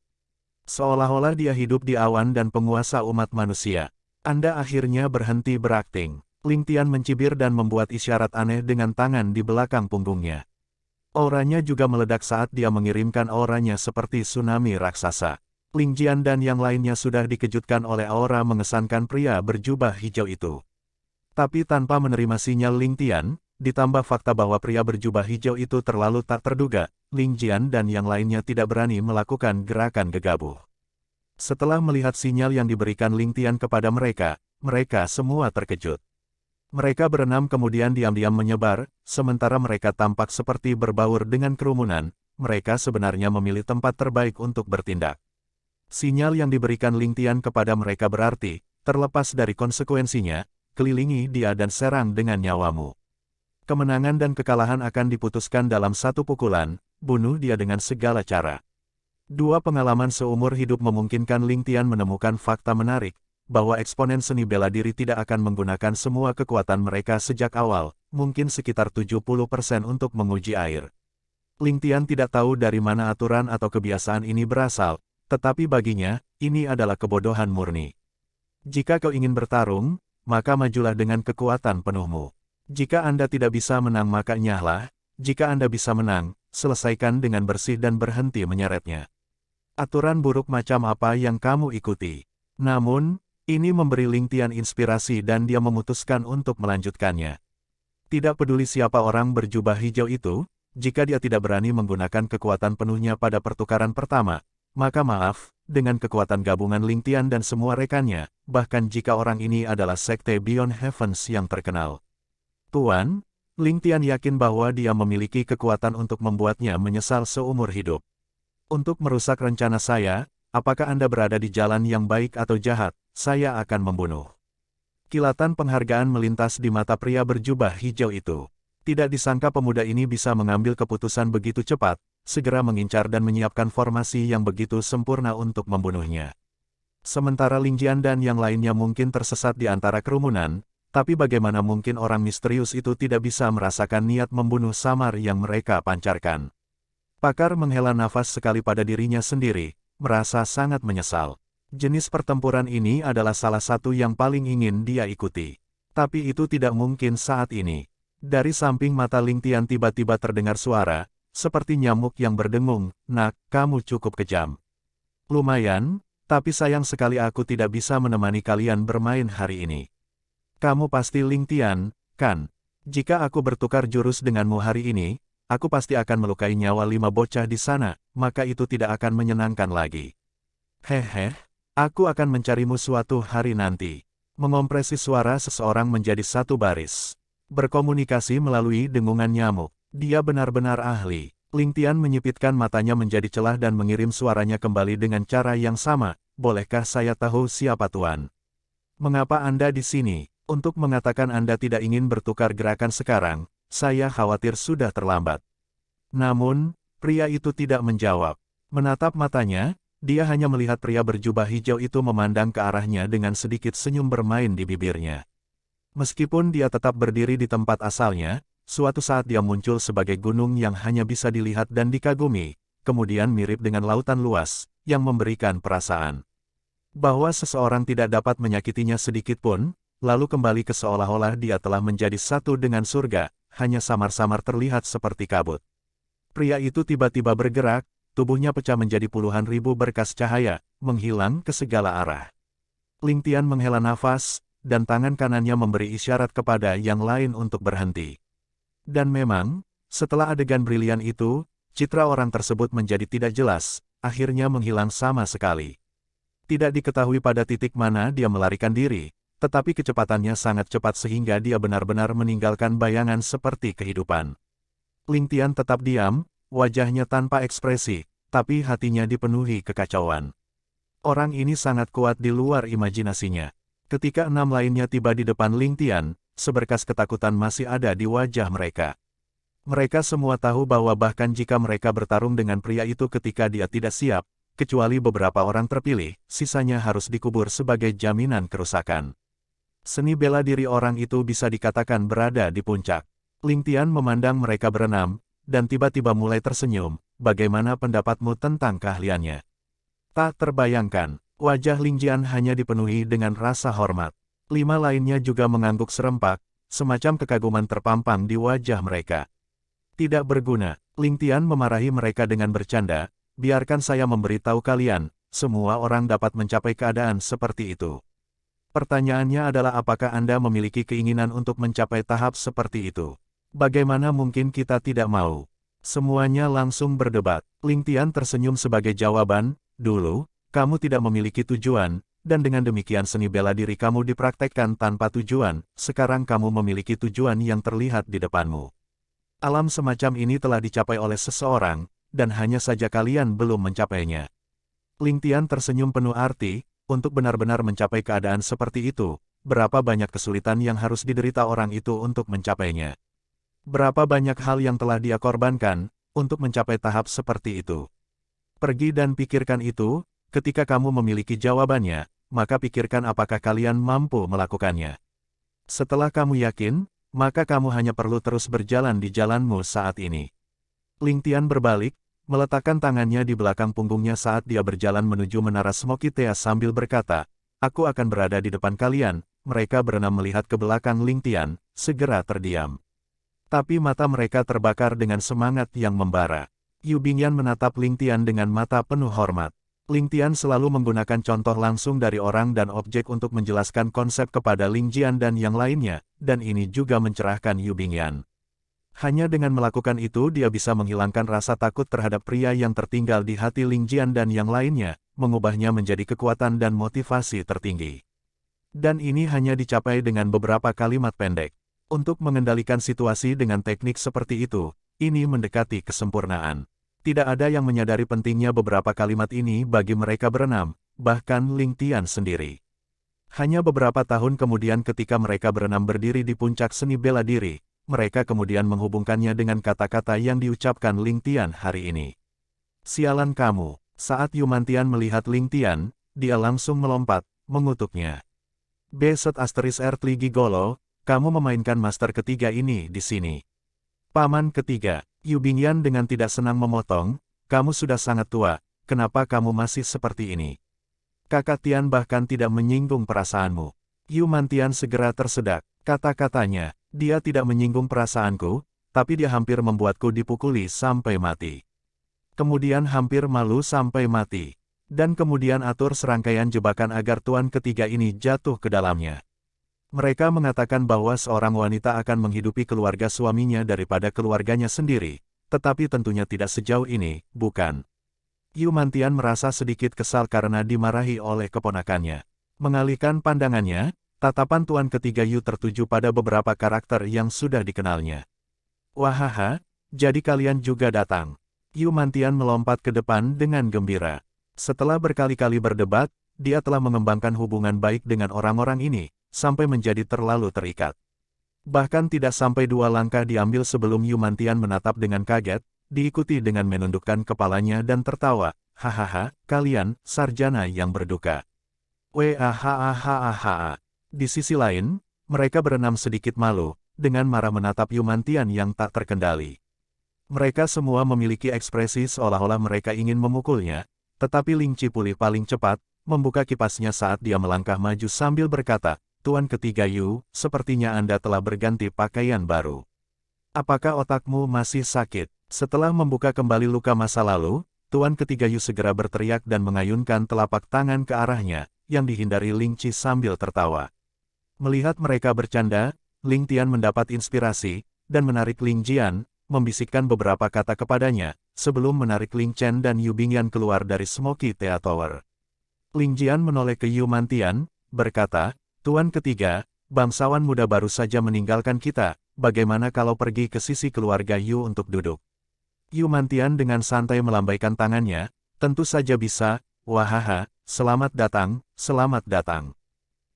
Seolah-olah dia hidup di awan dan penguasa umat manusia. Anda akhirnya berhenti berakting. Ling Tian mencibir dan membuat isyarat aneh dengan tangan di belakang punggungnya. Auranya juga meledak saat dia mengirimkan auranya seperti tsunami raksasa. Ling Jian dan yang lainnya sudah dikejutkan oleh aura mengesankan pria berjubah hijau itu. Tapi tanpa menerima sinyal Ling Tian, ditambah fakta bahwa pria berjubah hijau itu terlalu tak terduga, Ling Jian dan yang lainnya tidak berani melakukan gerakan gegabah. Setelah melihat sinyal yang diberikan Ling Tian kepada mereka, mereka semua terkejut. Mereka berenam kemudian diam-diam menyebar, sementara mereka tampak seperti berbaur dengan kerumunan, mereka sebenarnya memilih tempat terbaik untuk bertindak. Sinyal yang diberikan Ling Tian kepada mereka berarti, terlepas dari konsekuensinya, kelilingi dia dan serang dengan nyawamu. Kemenangan dan kekalahan akan diputuskan dalam satu pukulan, bunuh dia dengan segala cara. Dua pengalaman seumur hidup memungkinkan Ling Tian menemukan fakta menarik, bahwa eksponen seni bela diri tidak akan menggunakan semua kekuatan mereka sejak awal, mungkin sekitar 70% untuk menguji air. Ling Tian tidak tahu dari mana aturan atau kebiasaan ini berasal, tetapi baginya, ini adalah kebodohan murni. Jika kau ingin bertarung, maka majulah dengan kekuatan penuhmu. Jika Anda tidak bisa menang maka nyahlah, jika Anda bisa menang, selesaikan dengan bersih dan berhenti menyeretnya. Aturan buruk macam apa yang kamu ikuti? Namun, ini memberi Ling Tian inspirasi dan dia memutuskan untuk melanjutkannya. Tidak peduli siapa orang berjubah hijau itu, jika dia tidak berani menggunakan kekuatan penuhnya pada pertukaran pertama, maka maaf, dengan kekuatan gabungan Ling Tian dan semua rekannya, bahkan jika orang ini adalah sekte Beyond Heavens yang terkenal. Tuan, Ling Tian yakin bahwa dia memiliki kekuatan untuk membuatnya menyesal seumur hidup. Untuk merusak rencana saya, apakah Anda berada di jalan yang baik atau jahat, saya akan membunuh. Kilatan penghargaan melintas di mata pria berjubah hijau itu. Tidak disangka pemuda ini bisa mengambil keputusan begitu cepat, segera mengincar dan menyiapkan formasi yang begitu sempurna untuk membunuhnya. Sementara Ling Jian dan yang lainnya mungkin tersesat di antara kerumunan, tapi bagaimana mungkin orang misterius itu tidak bisa merasakan niat membunuh samar yang mereka pancarkan. Pakar menghela nafas sekali pada dirinya sendiri, merasa sangat menyesal. Jenis pertempuran ini adalah salah satu yang paling ingin dia ikuti. Tapi itu tidak mungkin saat ini. Dari samping mata Ling Tian tiba-tiba terdengar suara, seperti nyamuk yang berdengung, "Nak, kamu cukup kejam." "Lumayan, tapi sayang sekali aku tidak bisa menemani kalian bermain hari ini." "Kamu pasti Ling Tian, kan? Jika aku bertukar jurus denganmu hari ini, aku pasti akan melukai nyawa 5 bocah di sana, maka itu tidak akan menyenangkan lagi." "Hehe. Aku akan mencarimu suatu hari nanti." Mengompresi suara seseorang menjadi satu baris. Berkomunikasi melalui dengungan nyamuk. Dia benar-benar ahli. Ling Tian menyipitkan matanya menjadi celah dan mengirim suaranya kembali dengan cara yang sama. "Bolehkah saya tahu siapa Tuan? Mengapa Anda di sini? Untuk mengatakan Anda tidak ingin bertukar gerakan sekarang, saya khawatir sudah terlambat." Namun, pria itu tidak menjawab. Menatap matanya, dia hanya melihat pria berjubah hijau itu memandang ke arahnya dengan sedikit senyum bermain di bibirnya. Meskipun dia tetap berdiri di tempat asalnya, suatu saat dia muncul sebagai gunung yang hanya bisa dilihat dan dikagumi, kemudian mirip dengan lautan luas, yang memberikan perasaan bahwa seseorang tidak dapat menyakitinya sedikit pun, lalu kembali ke seolah-olah dia telah menjadi satu dengan surga, hanya samar-samar terlihat seperti kabut. Pria itu tiba-tiba bergerak, tubuhnya pecah menjadi puluhan ribu berkas cahaya, menghilang ke segala arah. Ling Tian menghela nafas, dan tangan kanannya memberi isyarat kepada yang lain untuk berhenti. Dan memang, setelah adegan brilian itu, citra orang tersebut menjadi tidak jelas, akhirnya menghilang sama sekali. Tidak diketahui pada titik mana dia melarikan diri, tetapi kecepatannya sangat cepat sehingga dia benar-benar meninggalkan bayangan seperti kehidupan. Ling Tian tetap diam, wajahnya tanpa ekspresi, tapi hatinya dipenuhi kekacauan. Orang ini sangat kuat di luar imajinasinya. Ketika 6 lainnya tiba di depan Ling Tian, seberkas ketakutan masih ada di wajah mereka. Mereka semua tahu bahwa bahkan jika mereka bertarung dengan pria itu ketika dia tidak siap, kecuali beberapa orang terpilih, sisanya harus dikubur sebagai jaminan kerusakan. Seni bela diri orang itu bisa dikatakan berada di puncak. Ling Tian memandang mereka berenam, dan tiba-tiba mulai tersenyum. Bagaimana pendapatmu tentang keahliannya? Tak terbayangkan, wajah Ling Jian hanya dipenuhi dengan rasa hormat. 5 lainnya juga mengangguk serempak, semacam kekaguman terpampang di wajah mereka. Tidak berguna, Ling Tian memarahi mereka dengan bercanda, biarkan saya memberitahu kalian, semua orang dapat mencapai keadaan seperti itu. Pertanyaannya adalah apakah Anda memiliki keinginan untuk mencapai tahap seperti itu? Bagaimana mungkin kita tidak mau? Semuanya langsung berdebat. Ling Tian tersenyum sebagai jawaban, dulu, kamu tidak memiliki tujuan, dan dengan demikian seni bela diri kamu dipraktekkan tanpa tujuan, sekarang kamu memiliki tujuan yang terlihat di depanmu. Alam semacam ini telah dicapai oleh seseorang, dan hanya saja kalian belum mencapainya. Ling Tian tersenyum penuh arti, untuk benar-benar mencapai keadaan seperti itu, berapa banyak kesulitan yang harus diderita orang itu untuk mencapainya. Berapa banyak hal yang telah dia korbankan, untuk mencapai tahap seperti itu. Pergi dan pikirkan itu, ketika kamu memiliki jawabannya, maka pikirkan apakah kalian mampu melakukannya. Setelah kamu yakin, maka kamu hanya perlu terus berjalan di jalanmu saat ini. Ling Tian berbalik, meletakkan tangannya di belakang punggungnya saat dia berjalan menuju menara Smoky Tea sambil berkata, aku akan berada di depan kalian. Mereka berenam melihat ke belakang Ling Tian, segera terdiam. Tapi mata mereka terbakar dengan semangat yang membara. Yu Bingyan menatap Ling Tian dengan mata penuh hormat. Ling Tian selalu menggunakan contoh langsung dari orang dan objek untuk menjelaskan konsep kepada Ling Jian dan yang lainnya, dan ini juga mencerahkan Yu Bingyan. Hanya dengan melakukan itu dia bisa menghilangkan rasa takut terhadap pria yang tertinggal di hati Ling Jian dan yang lainnya, mengubahnya menjadi kekuatan dan motivasi tertinggi. Dan ini hanya dicapai dengan beberapa kalimat pendek. Untuk mengendalikan situasi dengan teknik seperti itu, ini mendekati kesempurnaan. Tidak ada yang menyadari pentingnya beberapa kalimat ini bagi mereka berenam, bahkan Ling Tian sendiri. Hanya beberapa tahun kemudian ketika mereka berenam berdiri di puncak seni bela diri, mereka kemudian menghubungkannya dengan kata-kata yang diucapkan Ling Tian hari ini. Sialan kamu, saat Yu Mantian melihat Ling Tian, dia langsung melompat, mengutuknya. Beset Asteris Earthly Gigolo, kamu memainkan master ketiga ini di sini. Paman ketiga, Yu Bingyan dengan tidak senang memotong, kamu sudah sangat tua, kenapa kamu masih seperti ini? Kakak Tian bahkan tidak menyinggung perasaanmu. Yu Mantian segera tersedak, kata-katanya, dia tidak menyinggung perasaanku, tapi dia hampir membuatku dipukuli sampai mati. Kemudian hampir malu sampai mati. Dan kemudian atur serangkaian jebakan agar tuan ketiga ini jatuh ke dalamnya. Mereka mengatakan bahwa seorang wanita akan menghidupi keluarga suaminya daripada keluarganya sendiri, tetapi tentunya tidak sejauh ini, bukan? Yu Mantian merasa sedikit kesal karena dimarahi oleh keponakannya. Mengalihkan pandangannya, tatapan tuan ketiga Yu tertuju pada beberapa karakter yang sudah dikenalnya. Wahaha, jadi kalian juga datang. Yu Mantian melompat ke depan dengan gembira. Setelah berkali-kali berdebat, dia telah mengembangkan hubungan baik dengan orang-orang ini, sampai menjadi terlalu terikat. Bahkan tidak sampai 2 langkah diambil sebelum Yu Mantian menatap dengan kaget, diikuti dengan menundukkan kepalanya dan tertawa, hahaha, kalian, sarjana yang berduka. Wahahahaha. Di sisi lain, mereka berenam sedikit malu, dengan marah menatap Yu Mantian yang tak terkendali. Mereka semua memiliki ekspresi seolah-olah mereka ingin memukulnya, tetapi Ling Chi pulih paling cepat, membuka kipasnya saat dia melangkah maju sambil berkata, Tuan ketiga Yu, sepertinya Anda telah berganti pakaian baru. Apakah otakmu masih sakit? Setelah membuka kembali luka masa lalu, Tuan ketiga Yu segera berteriak dan mengayunkan telapak tangan ke arahnya, yang dihindari Ling Chi sambil tertawa. Melihat mereka bercanda, Ling Tian mendapat inspirasi, dan menarik Ling Jian, membisikkan beberapa kata kepadanya, sebelum menarik Ling Chen dan Yu Bingyan keluar dari Smoky Tea Tower. Ling Jian menoleh ke Yu Mantian, berkata, Tuan ketiga, bangsawan muda baru saja meninggalkan kita, bagaimana kalau pergi ke sisi keluarga Yu untuk duduk? Yu Mantian dengan santai melambaikan tangannya, tentu saja bisa, wahaha, selamat datang, selamat datang.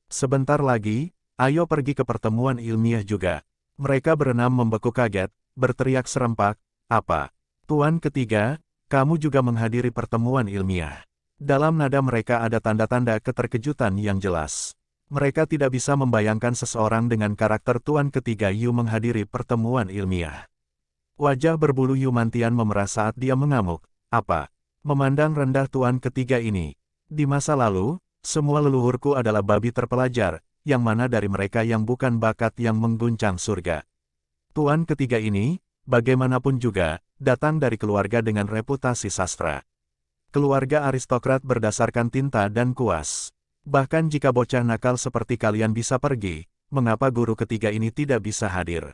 Sebentar lagi, ayo pergi ke pertemuan ilmiah juga. Mereka berenam membeku kaget, berteriak serempak, apa? Tuan ketiga, kamu juga menghadiri pertemuan ilmiah. Dalam nada mereka ada tanda-tanda keterkejutan yang jelas. Mereka tidak bisa membayangkan seseorang dengan karakter Tuan ketiga Yu menghadiri pertemuan ilmiah. Wajah berbulu Yu Mantian memerah saat dia mengamuk. Apa? Memandang rendah Tuan ketiga ini. Di masa lalu, semua leluhurku adalah babi terpelajar, yang mana dari mereka yang bukan bakat yang mengguncang surga. Tuan ketiga ini, bagaimanapun juga, datang dari keluarga dengan reputasi sastra. Keluarga aristokrat berdasarkan tinta dan kuas. Bahkan jika bocah nakal seperti kalian bisa pergi, mengapa guru ketiga ini tidak bisa hadir?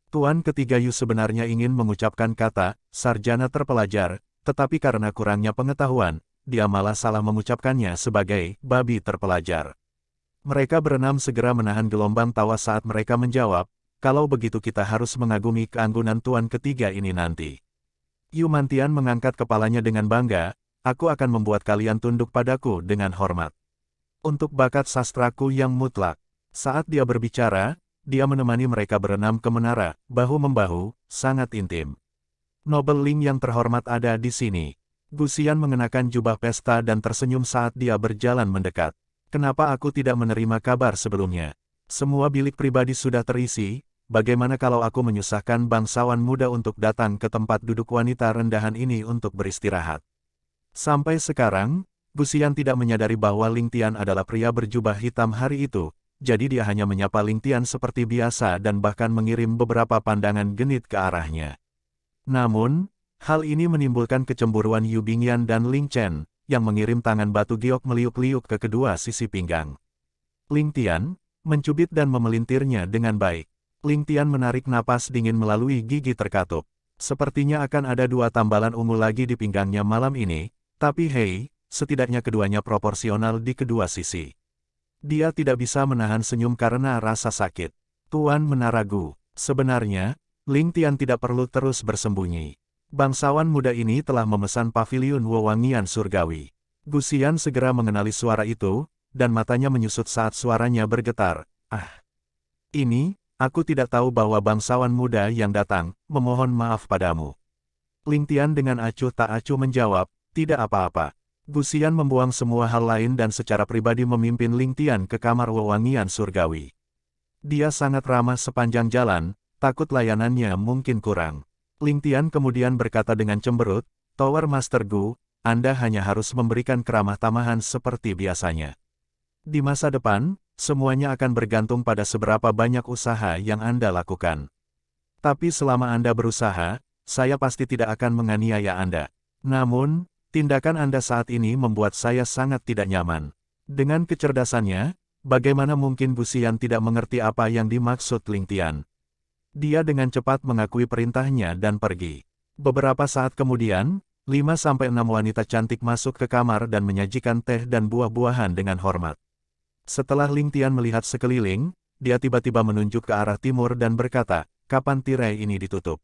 Tuan ketiga Yu sebenarnya ingin mengucapkan kata, sarjana terpelajar, tetapi karena kurangnya pengetahuan, dia malah salah mengucapkannya sebagai babi terpelajar. Mereka berenam segera menahan gelombang tawa saat mereka menjawab, kalau begitu kita harus mengagumi keanggunan Tuan ketiga ini nanti. Yu Mantian mengangkat kepalanya dengan bangga, aku akan membuat kalian tunduk padaku dengan hormat. Untuk bakat sastraku yang mutlak. Saat dia berbicara, dia menemani mereka berenam ke menara, bahu-membahu, sangat intim. Nobel Ling yang terhormat ada di sini. Gusian mengenakan jubah pesta dan tersenyum saat dia berjalan mendekat. Kenapa aku tidak menerima kabar sebelumnya? Semua bilik pribadi sudah terisi, bagaimana kalau aku menyusahkan bangsawan muda untuk datang ke tempat duduk wanita rendahan ini untuk beristirahat? Sampai sekarang, Gusian tidak menyadari bahwa Ling Tian adalah pria berjubah hitam hari itu, jadi dia hanya menyapa Ling Tian seperti biasa dan bahkan mengirim beberapa pandangan genit ke arahnya. Namun, hal ini menimbulkan kecemburuan Yu Bingyan dan Ling Chen, yang mengirim tangan batu giok meliuk-liuk ke kedua sisi pinggang. Ling Tian, mencubit dan memelintirnya dengan baik. Ling Tian menarik napas dingin melalui gigi terkatup. Sepertinya akan ada dua tambalan ungu lagi di pinggangnya malam ini, tapi hei, setidaknya keduanya proporsional di kedua sisi. Dia tidak bisa menahan senyum karena rasa sakit. Tuan Menaragu, sebenarnya, Ling Tian tidak perlu terus bersembunyi. Bangsawan muda ini telah memesan paviliun wewangian surgawi. Gusian segera mengenali suara itu, dan matanya menyusut saat suaranya bergetar. Ah! Ini, aku tidak tahu bahwa bangsawan muda yang datang, memohon maaf padamu. Ling Tian dengan acuh tak acuh menjawab, tidak apa-apa. Gusian membuang semua hal lain dan secara pribadi memimpin Ling Tian ke kamar wewangian surgawi. Dia sangat ramah sepanjang jalan, takut layanannya mungkin kurang. Ling Tian kemudian berkata dengan cemberut, Tower Master Gu, Anda hanya harus memberikan keramah tamahan seperti biasanya. Di masa depan, semuanya akan bergantung pada seberapa banyak usaha yang Anda lakukan. Tapi selama Anda berusaha, saya pasti tidak akan menganiaya Anda. Namun, tindakan Anda saat ini membuat saya sangat tidak nyaman. Dengan kecerdasannya, bagaimana mungkin Gusian tidak mengerti apa yang dimaksud Ling Tian? Dia dengan cepat mengakui perintahnya dan pergi. Beberapa saat kemudian, 5-6 wanita cantik masuk ke kamar dan menyajikan teh dan buah-buahan dengan hormat. Setelah Ling Tian melihat sekeliling, dia tiba-tiba menunjuk ke arah timur dan berkata, kapan tirai ini ditutup?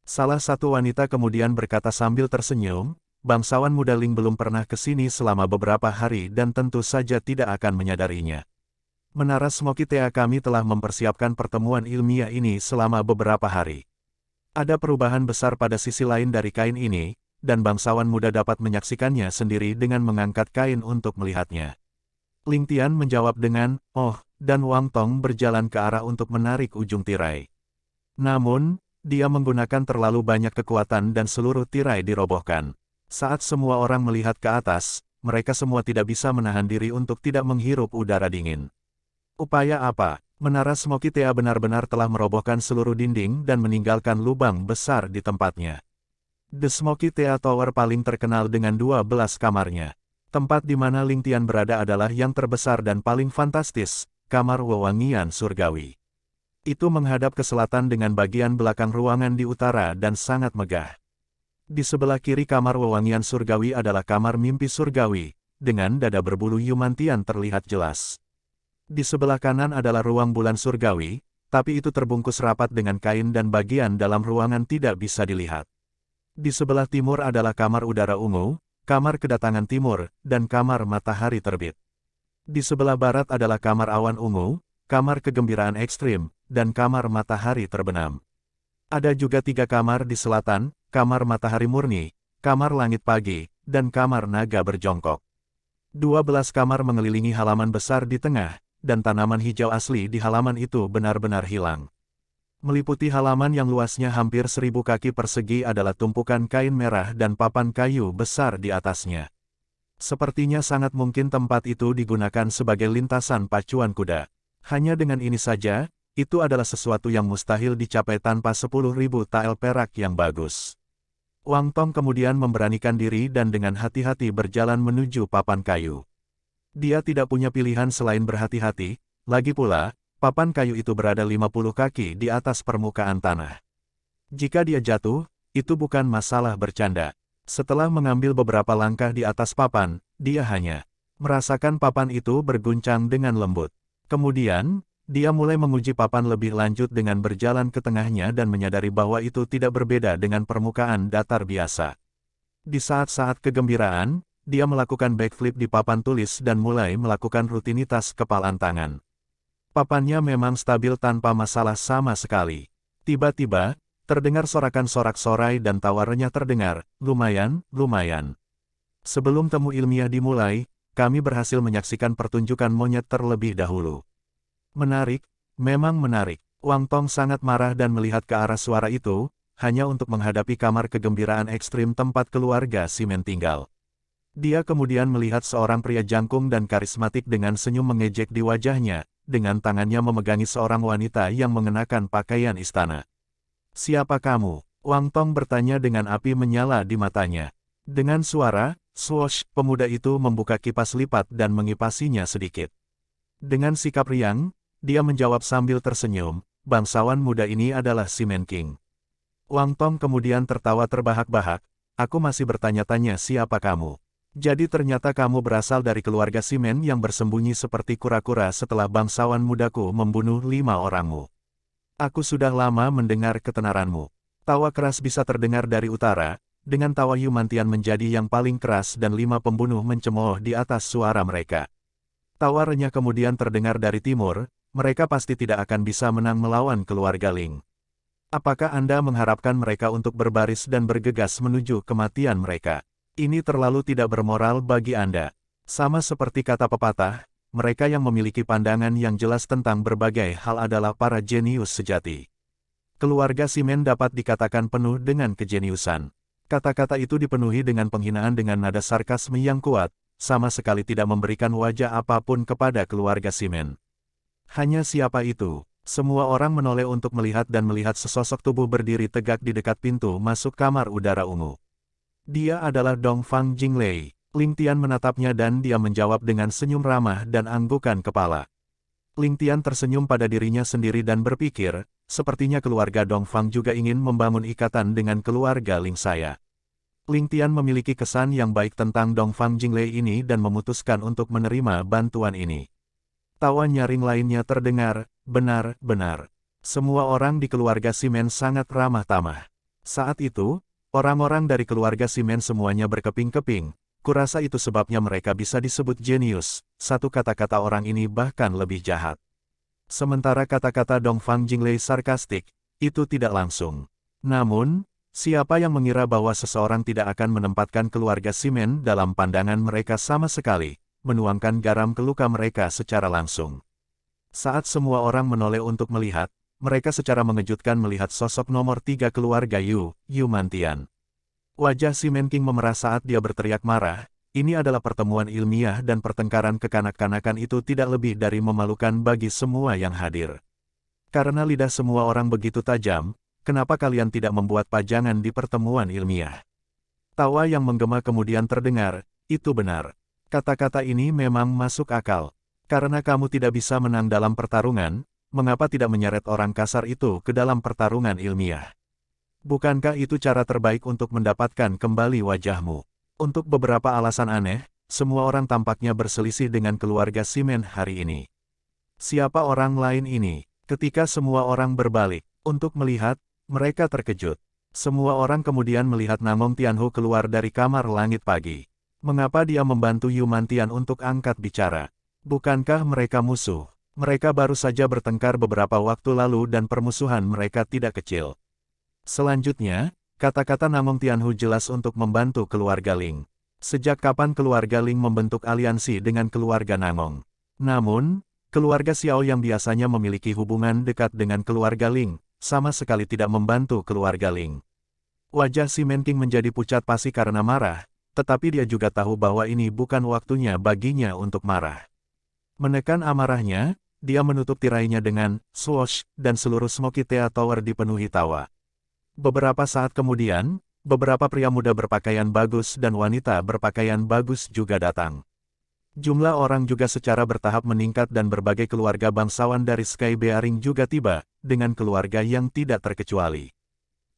Salah satu wanita kemudian berkata sambil tersenyum, bangsawan muda Ling belum pernah ke sini selama beberapa hari dan tentu saja tidak akan menyadarinya. Menara Smoky Tea kami telah mempersiapkan pertemuan ilmiah ini selama beberapa hari. Ada perubahan besar pada sisi lain dari kain ini, dan bangsawan muda dapat menyaksikannya sendiri dengan mengangkat kain untuk melihatnya. Ling Tian menjawab dengan, oh, dan Wang Tong berjalan ke arah untuk menarik ujung tirai. Namun, dia menggunakan terlalu banyak kekuatan dan seluruh tirai dirobohkan. Saat semua orang melihat ke atas, mereka semua tidak bisa menahan diri untuk tidak menghirup udara dingin. Upaya apa? Menara Smoky Tea benar-benar telah merobohkan seluruh dinding dan meninggalkan lubang besar di tempatnya. The Smoky Tea Tower paling terkenal dengan 12 kamarnya. Tempat di mana Ling Tian berada adalah yang terbesar dan paling fantastis, kamar wewangian surgawi. Itu menghadap ke selatan dengan bagian belakang ruangan di utara dan sangat megah. Di sebelah kiri kamar wewangian surgawi adalah kamar mimpi surgawi, dengan dada berbulu Yu Mantian terlihat jelas. Di sebelah kanan adalah ruang bulan surgawi, tapi itu terbungkus rapat dengan kain dan bagian dalam ruangan tidak bisa dilihat. Di sebelah timur adalah kamar udara ungu, kamar kedatangan timur, dan kamar matahari terbit. Di sebelah barat adalah kamar awan ungu, kamar kegembiraan ekstrim, dan kamar matahari terbenam. Ada juga 3 kamar di selatan, kamar matahari murni, kamar langit pagi, dan kamar naga berjongkok. 12 kamar mengelilingi halaman besar di tengah, dan tanaman hijau asli di halaman itu benar-benar hilang. Meliputi halaman yang luasnya hampir 1000 kaki persegi adalah tumpukan kain merah dan papan kayu besar di atasnya. Sepertinya sangat mungkin tempat itu digunakan sebagai lintasan pacuan kuda. Hanya dengan ini saja, itu adalah sesuatu yang mustahil dicapai tanpa 10.000 tael perak yang bagus. Wang Tong kemudian memberanikan diri dan dengan hati-hati berjalan menuju papan kayu. Dia tidak punya pilihan selain berhati-hati, lagi pula, papan kayu itu berada 50 kaki di atas permukaan tanah. Jika dia jatuh, itu bukan masalah bercanda. Setelah mengambil beberapa langkah di atas papan, dia hanya merasakan papan itu berguncang dengan lembut. Kemudian, dia mulai menguji papan lebih lanjut dengan berjalan ke tengahnya dan menyadari bahwa itu tidak berbeda dengan permukaan datar biasa. Di saat-saat kegembiraan, dia melakukan backflip di papan tulis dan mulai melakukan rutinitas kepalan tangan. Papannya memang stabil tanpa masalah sama sekali. Tiba-tiba, terdengar sorakan sorak-sorai dan tawa renyah terdengar, lumayan. Sebelum temu ilmiah dimulai, kami berhasil menyaksikan pertunjukan monyet terlebih dahulu. Menarik, memang menarik. Wang Tong sangat marah dan melihat ke arah suara itu, hanya untuk menghadapi kamar kegembiraan ekstrim tempat keluarga Simen tinggal. Dia kemudian melihat seorang pria jangkung dan karismatik dengan senyum mengejek di wajahnya, dengan tangannya memegangi seorang wanita yang mengenakan pakaian istana. "Siapa kamu?" Wang Tong bertanya dengan api menyala di matanya. Dengan suara, swoosh, pemuda itu membuka kipas lipat dan mengipasinya sedikit. Dengan sikap riang, dia menjawab sambil tersenyum, "Bangsawan muda ini adalah Simen King." Wang Tong kemudian tertawa terbahak-bahak, "Aku masih bertanya-tanya siapa kamu. Jadi ternyata kamu berasal dari keluarga Simen yang bersembunyi seperti kura-kura setelah bangsawan mudaku membunuh 5 orangmu. Aku sudah lama mendengar ketenaranmu." Tawa keras bisa terdengar dari utara, dengan tawa Yumantian menjadi yang paling keras dan 5 pembunuh mencemooh di atas suara mereka. Tawa renyah kemudian terdengar dari timur, "Mereka pasti tidak akan bisa menang melawan keluarga Ling. Apakah Anda mengharapkan mereka untuk berbaris dan bergegas menuju kematian mereka? Ini terlalu tidak bermoral bagi Anda. Sama seperti kata pepatah, mereka yang memiliki pandangan yang jelas tentang berbagai hal adalah para jenius sejati." Keluarga Simen dapat dikatakan penuh dengan kejeniusan. Kata-kata itu dipenuhi dengan penghinaan dengan nada sarkasme yang kuat, sama sekali tidak memberikan wajah apapun kepada keluarga Simen. Hanya siapa itu? Semua orang menoleh untuk melihat dan melihat sesosok tubuh berdiri tegak di dekat pintu masuk kamar udara ungu. Dia adalah Dongfang Jinglei. Ling Tian menatapnya dan dia menjawab dengan senyum ramah dan anggukan kepala. Ling Tian tersenyum pada dirinya sendiri dan berpikir, sepertinya keluarga Dongfang juga ingin membangun ikatan dengan keluarga Ling saya. Ling Tian memiliki kesan yang baik tentang Dongfang Jinglei ini dan memutuskan untuk menerima bantuan ini. Tawa nyaring lainnya terdengar, benar-benar. Semua orang di keluarga Simen sangat ramah tamah. Saat itu, orang-orang dari keluarga Simen semuanya berkeping-keping. Kurasa itu sebabnya mereka bisa disebut jenius. Satu kata-kata orang ini bahkan lebih jahat. Sementara kata-kata Dongfang Jinglei sarkastik, itu tidak langsung. Namun, siapa yang mengira bahwa seseorang tidak akan menempatkan keluarga Simen dalam pandangan mereka sama sekali, menuangkan garam ke luka mereka secara langsung. Saat semua orang menoleh untuk melihat, mereka secara mengejutkan melihat sosok nomor 3 keluarga Yumantian. Wajah Simen King memerah saat dia berteriak marah. Ini adalah pertemuan ilmiah dan pertengkaran kekanak-kanakan itu tidak lebih dari memalukan bagi semua yang hadir. Karena lidah semua orang begitu tajam, kenapa kalian tidak membuat pajangan di pertemuan ilmiah? Tawa yang menggema kemudian terdengar, "Itu benar. Kata-kata ini memang masuk akal. Karena kamu tidak bisa menang dalam pertarungan, mengapa tidak menyeret orang kasar itu ke dalam pertarungan ilmiah? Bukankah itu cara terbaik untuk mendapatkan kembali wajahmu?" Untuk beberapa alasan aneh, semua orang tampaknya berselisih dengan keluarga Simen hari ini. Siapa orang lain ini? Ketika semua orang berbalik untuk melihat, mereka terkejut. Semua orang kemudian melihat Namong Tianhu keluar dari kamar langit pagi. Mengapa dia membantu Yumantian untuk angkat bicara? Bukankah mereka musuh? Mereka baru saja bertengkar beberapa waktu lalu dan permusuhan mereka tidak kecil. Selanjutnya, kata-kata Namong Tianhu jelas untuk membantu keluarga Ling. Sejak kapan keluarga Ling membentuk aliansi dengan keluarga Namong? Namun, keluarga Xiao yang biasanya memiliki hubungan dekat dengan keluarga Ling, sama sekali tidak membantu keluarga Ling. Wajah si Menking menjadi pucat pasi karena marah, tetapi dia juga tahu bahwa ini bukan waktunya baginya untuk marah. Menekan amarahnya, dia menutup tirainya dengan swoosh, dan seluruh Smoky Tea Tower dipenuhi tawa. Beberapa saat kemudian, beberapa pria muda berpakaian bagus dan wanita berpakaian bagus juga datang. Jumlah orang juga secara bertahap meningkat dan berbagai keluarga bangsawan dari Sky Bearing juga tiba, dengan keluarga yang tidak terkecuali.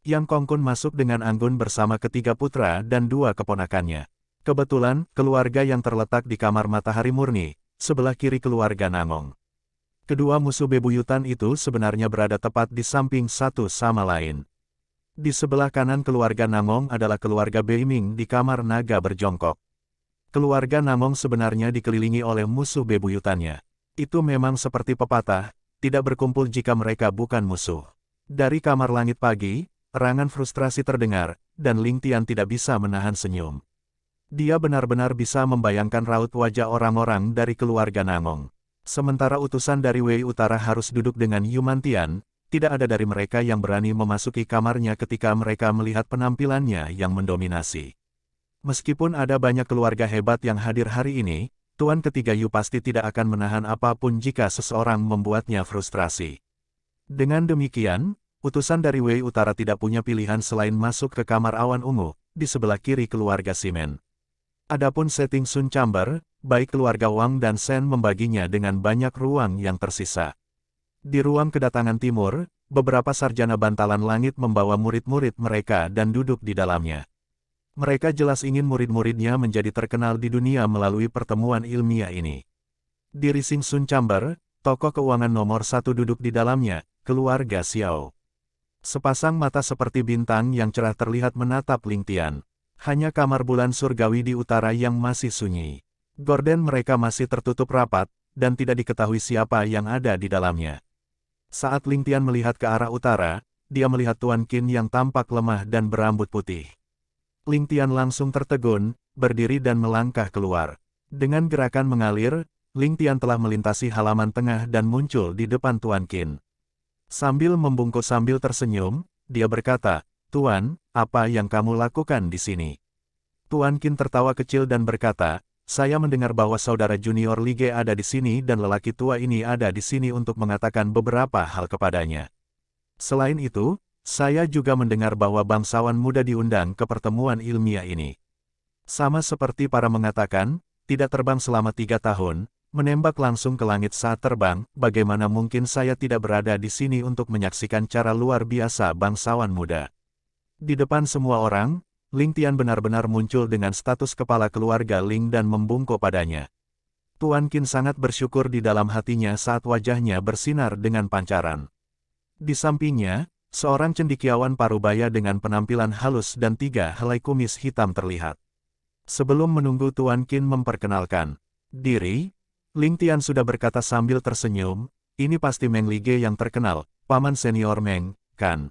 Yang Kongkun masuk dengan anggun bersama ketiga putra dan dua keponakannya. Kebetulan, keluarga yang terletak di kamar matahari murni, sebelah kiri keluarga Namong. Kedua musuh bebuyutan itu sebenarnya berada tepat di samping satu sama lain. Di sebelah kanan keluarga Namong adalah keluarga Beiming di kamar naga berjongkok. Keluarga Namong sebenarnya dikelilingi oleh musuh bebuyutannya. Itu memang seperti pepatah, tidak berkumpul jika mereka bukan musuh. Dari kamar langit pagi, erangan frustrasi terdengar, dan Ling Tian tidak bisa menahan senyum. Dia benar-benar bisa membayangkan raut wajah orang-orang dari keluarga Namong. Sementara utusan dari Wei Utara harus duduk dengan Yuman Tian, tidak ada dari mereka yang berani memasuki kamarnya ketika mereka melihat penampilannya yang mendominasi. Meskipun ada banyak keluarga hebat yang hadir hari ini, Tuan ketiga Yu pasti tidak akan menahan apapun jika seseorang membuatnya frustrasi. Dengan demikian, utusan dari Wei Utara tidak punya pilihan selain masuk ke kamar awan ungu, di sebelah kiri keluarga Simen. Adapun setting Sun Chamber, baik keluarga Wang dan Shen membaginya dengan banyak ruang yang tersisa. Di ruang kedatangan timur, beberapa sarjana bantalan langit membawa murid-murid mereka dan duduk di dalamnya. Mereka jelas ingin murid-muridnya menjadi terkenal di dunia melalui pertemuan ilmiah ini. Di Rising Sun Chamber, tokoh keuangan nomor satu duduk di dalamnya, keluarga Xiao. Sepasang mata seperti bintang yang cerah terlihat menatap Ling Tian. Hanya kamar bulan surgawi di utara yang masih sunyi. Gorden mereka masih tertutup rapat, dan tidak diketahui siapa yang ada di dalamnya. Saat Ling Tian melihat ke arah utara, dia melihat Tuan Qin yang tampak lemah dan berambut putih. Ling Tian langsung tertegun, berdiri dan melangkah keluar. Dengan gerakan mengalir, Ling Tian telah melintasi halaman tengah dan muncul di depan Tuan Qin. Sambil membungkuk sambil tersenyum, dia berkata, "Tuan, apa yang kamu lakukan di sini?" Tuan Qin tertawa kecil dan berkata, "Saya mendengar bahwa saudara junior Li Ge ada di sini dan lelaki tua ini ada di sini untuk mengatakan beberapa hal kepadanya. Selain itu, saya juga mendengar bahwa bangsawan muda diundang ke pertemuan ilmiah ini. Sama seperti para mengatakan, tidak terbang selama 3 tahun, menembak langsung ke langit saat terbang, bagaimana mungkin saya tidak berada di sini untuk menyaksikan cara luar biasa bangsawan muda." Di depan semua orang, Ling Tian benar-benar muncul dengan status kepala keluarga Ling dan membungkuk padanya. Tuan Qin sangat bersyukur di dalam hatinya saat wajahnya bersinar dengan pancaran. Di sampingnya, seorang cendekiawan parubaya dengan penampilan halus dan 3 helai kumis hitam terlihat. Sebelum menunggu Tuan Qin memperkenalkan diri, Ling Tian sudah berkata sambil tersenyum, "Ini pasti Meng Li Ge yang terkenal, paman senior Meng, kan?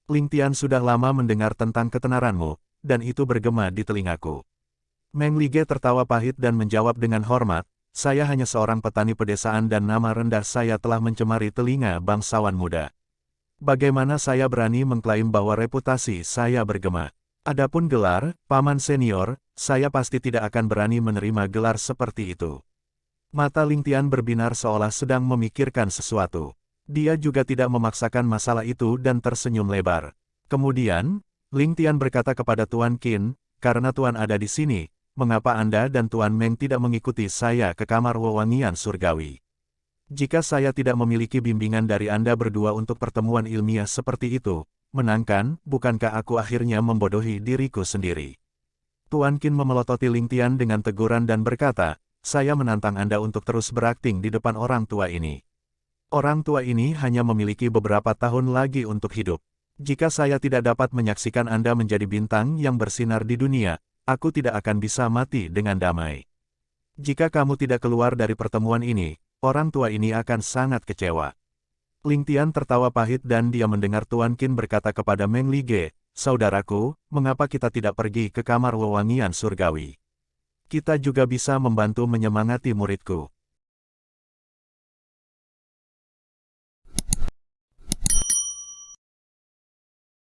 Ling Tian sudah lama mendengar tentang ketenaranmu, dan itu bergema di telingaku." Meng Li Ge tertawa pahit dan menjawab dengan hormat, "Saya hanya seorang petani pedesaan dan nama rendah saya telah mencemari telinga bangsawan muda. Bagaimana saya berani mengklaim bahwa reputasi saya bergema? Adapun gelar, paman senior, saya pasti tidak akan berani menerima gelar seperti itu." Mata Ling Tian berbinar seolah sedang memikirkan sesuatu. Dia juga tidak memaksakan masalah itu dan tersenyum lebar. Kemudian, Ling Tian berkata kepada Tuan Qin, "Karena Tuan ada di sini, mengapa Anda dan Tuan Meng tidak mengikuti saya ke kamar wewangian surgawi? Jika saya tidak memiliki bimbingan dari Anda berdua untuk pertemuan ilmiah seperti itu, menangkan, bukankah aku akhirnya membodohi diriku sendiri?" Tuan Qin memelototi Ling Tian dengan teguran dan berkata, "Saya menantang Anda untuk terus berakting di depan orang tua ini. Orang tua ini hanya memiliki beberapa tahun lagi untuk hidup. Jika saya tidak dapat menyaksikan Anda menjadi bintang yang bersinar di dunia, aku tidak akan bisa mati dengan damai." Jika kamu tidak keluar dari pertemuan ini, orang tua ini akan sangat kecewa. Ling Tian tertawa pahit dan dia mendengar Tuan Qin berkata kepada Meng Li Ge, "Saudaraku, mengapa kita tidak pergi ke kamar wewangian surgawi? Kita juga bisa membantu menyemangati muridku."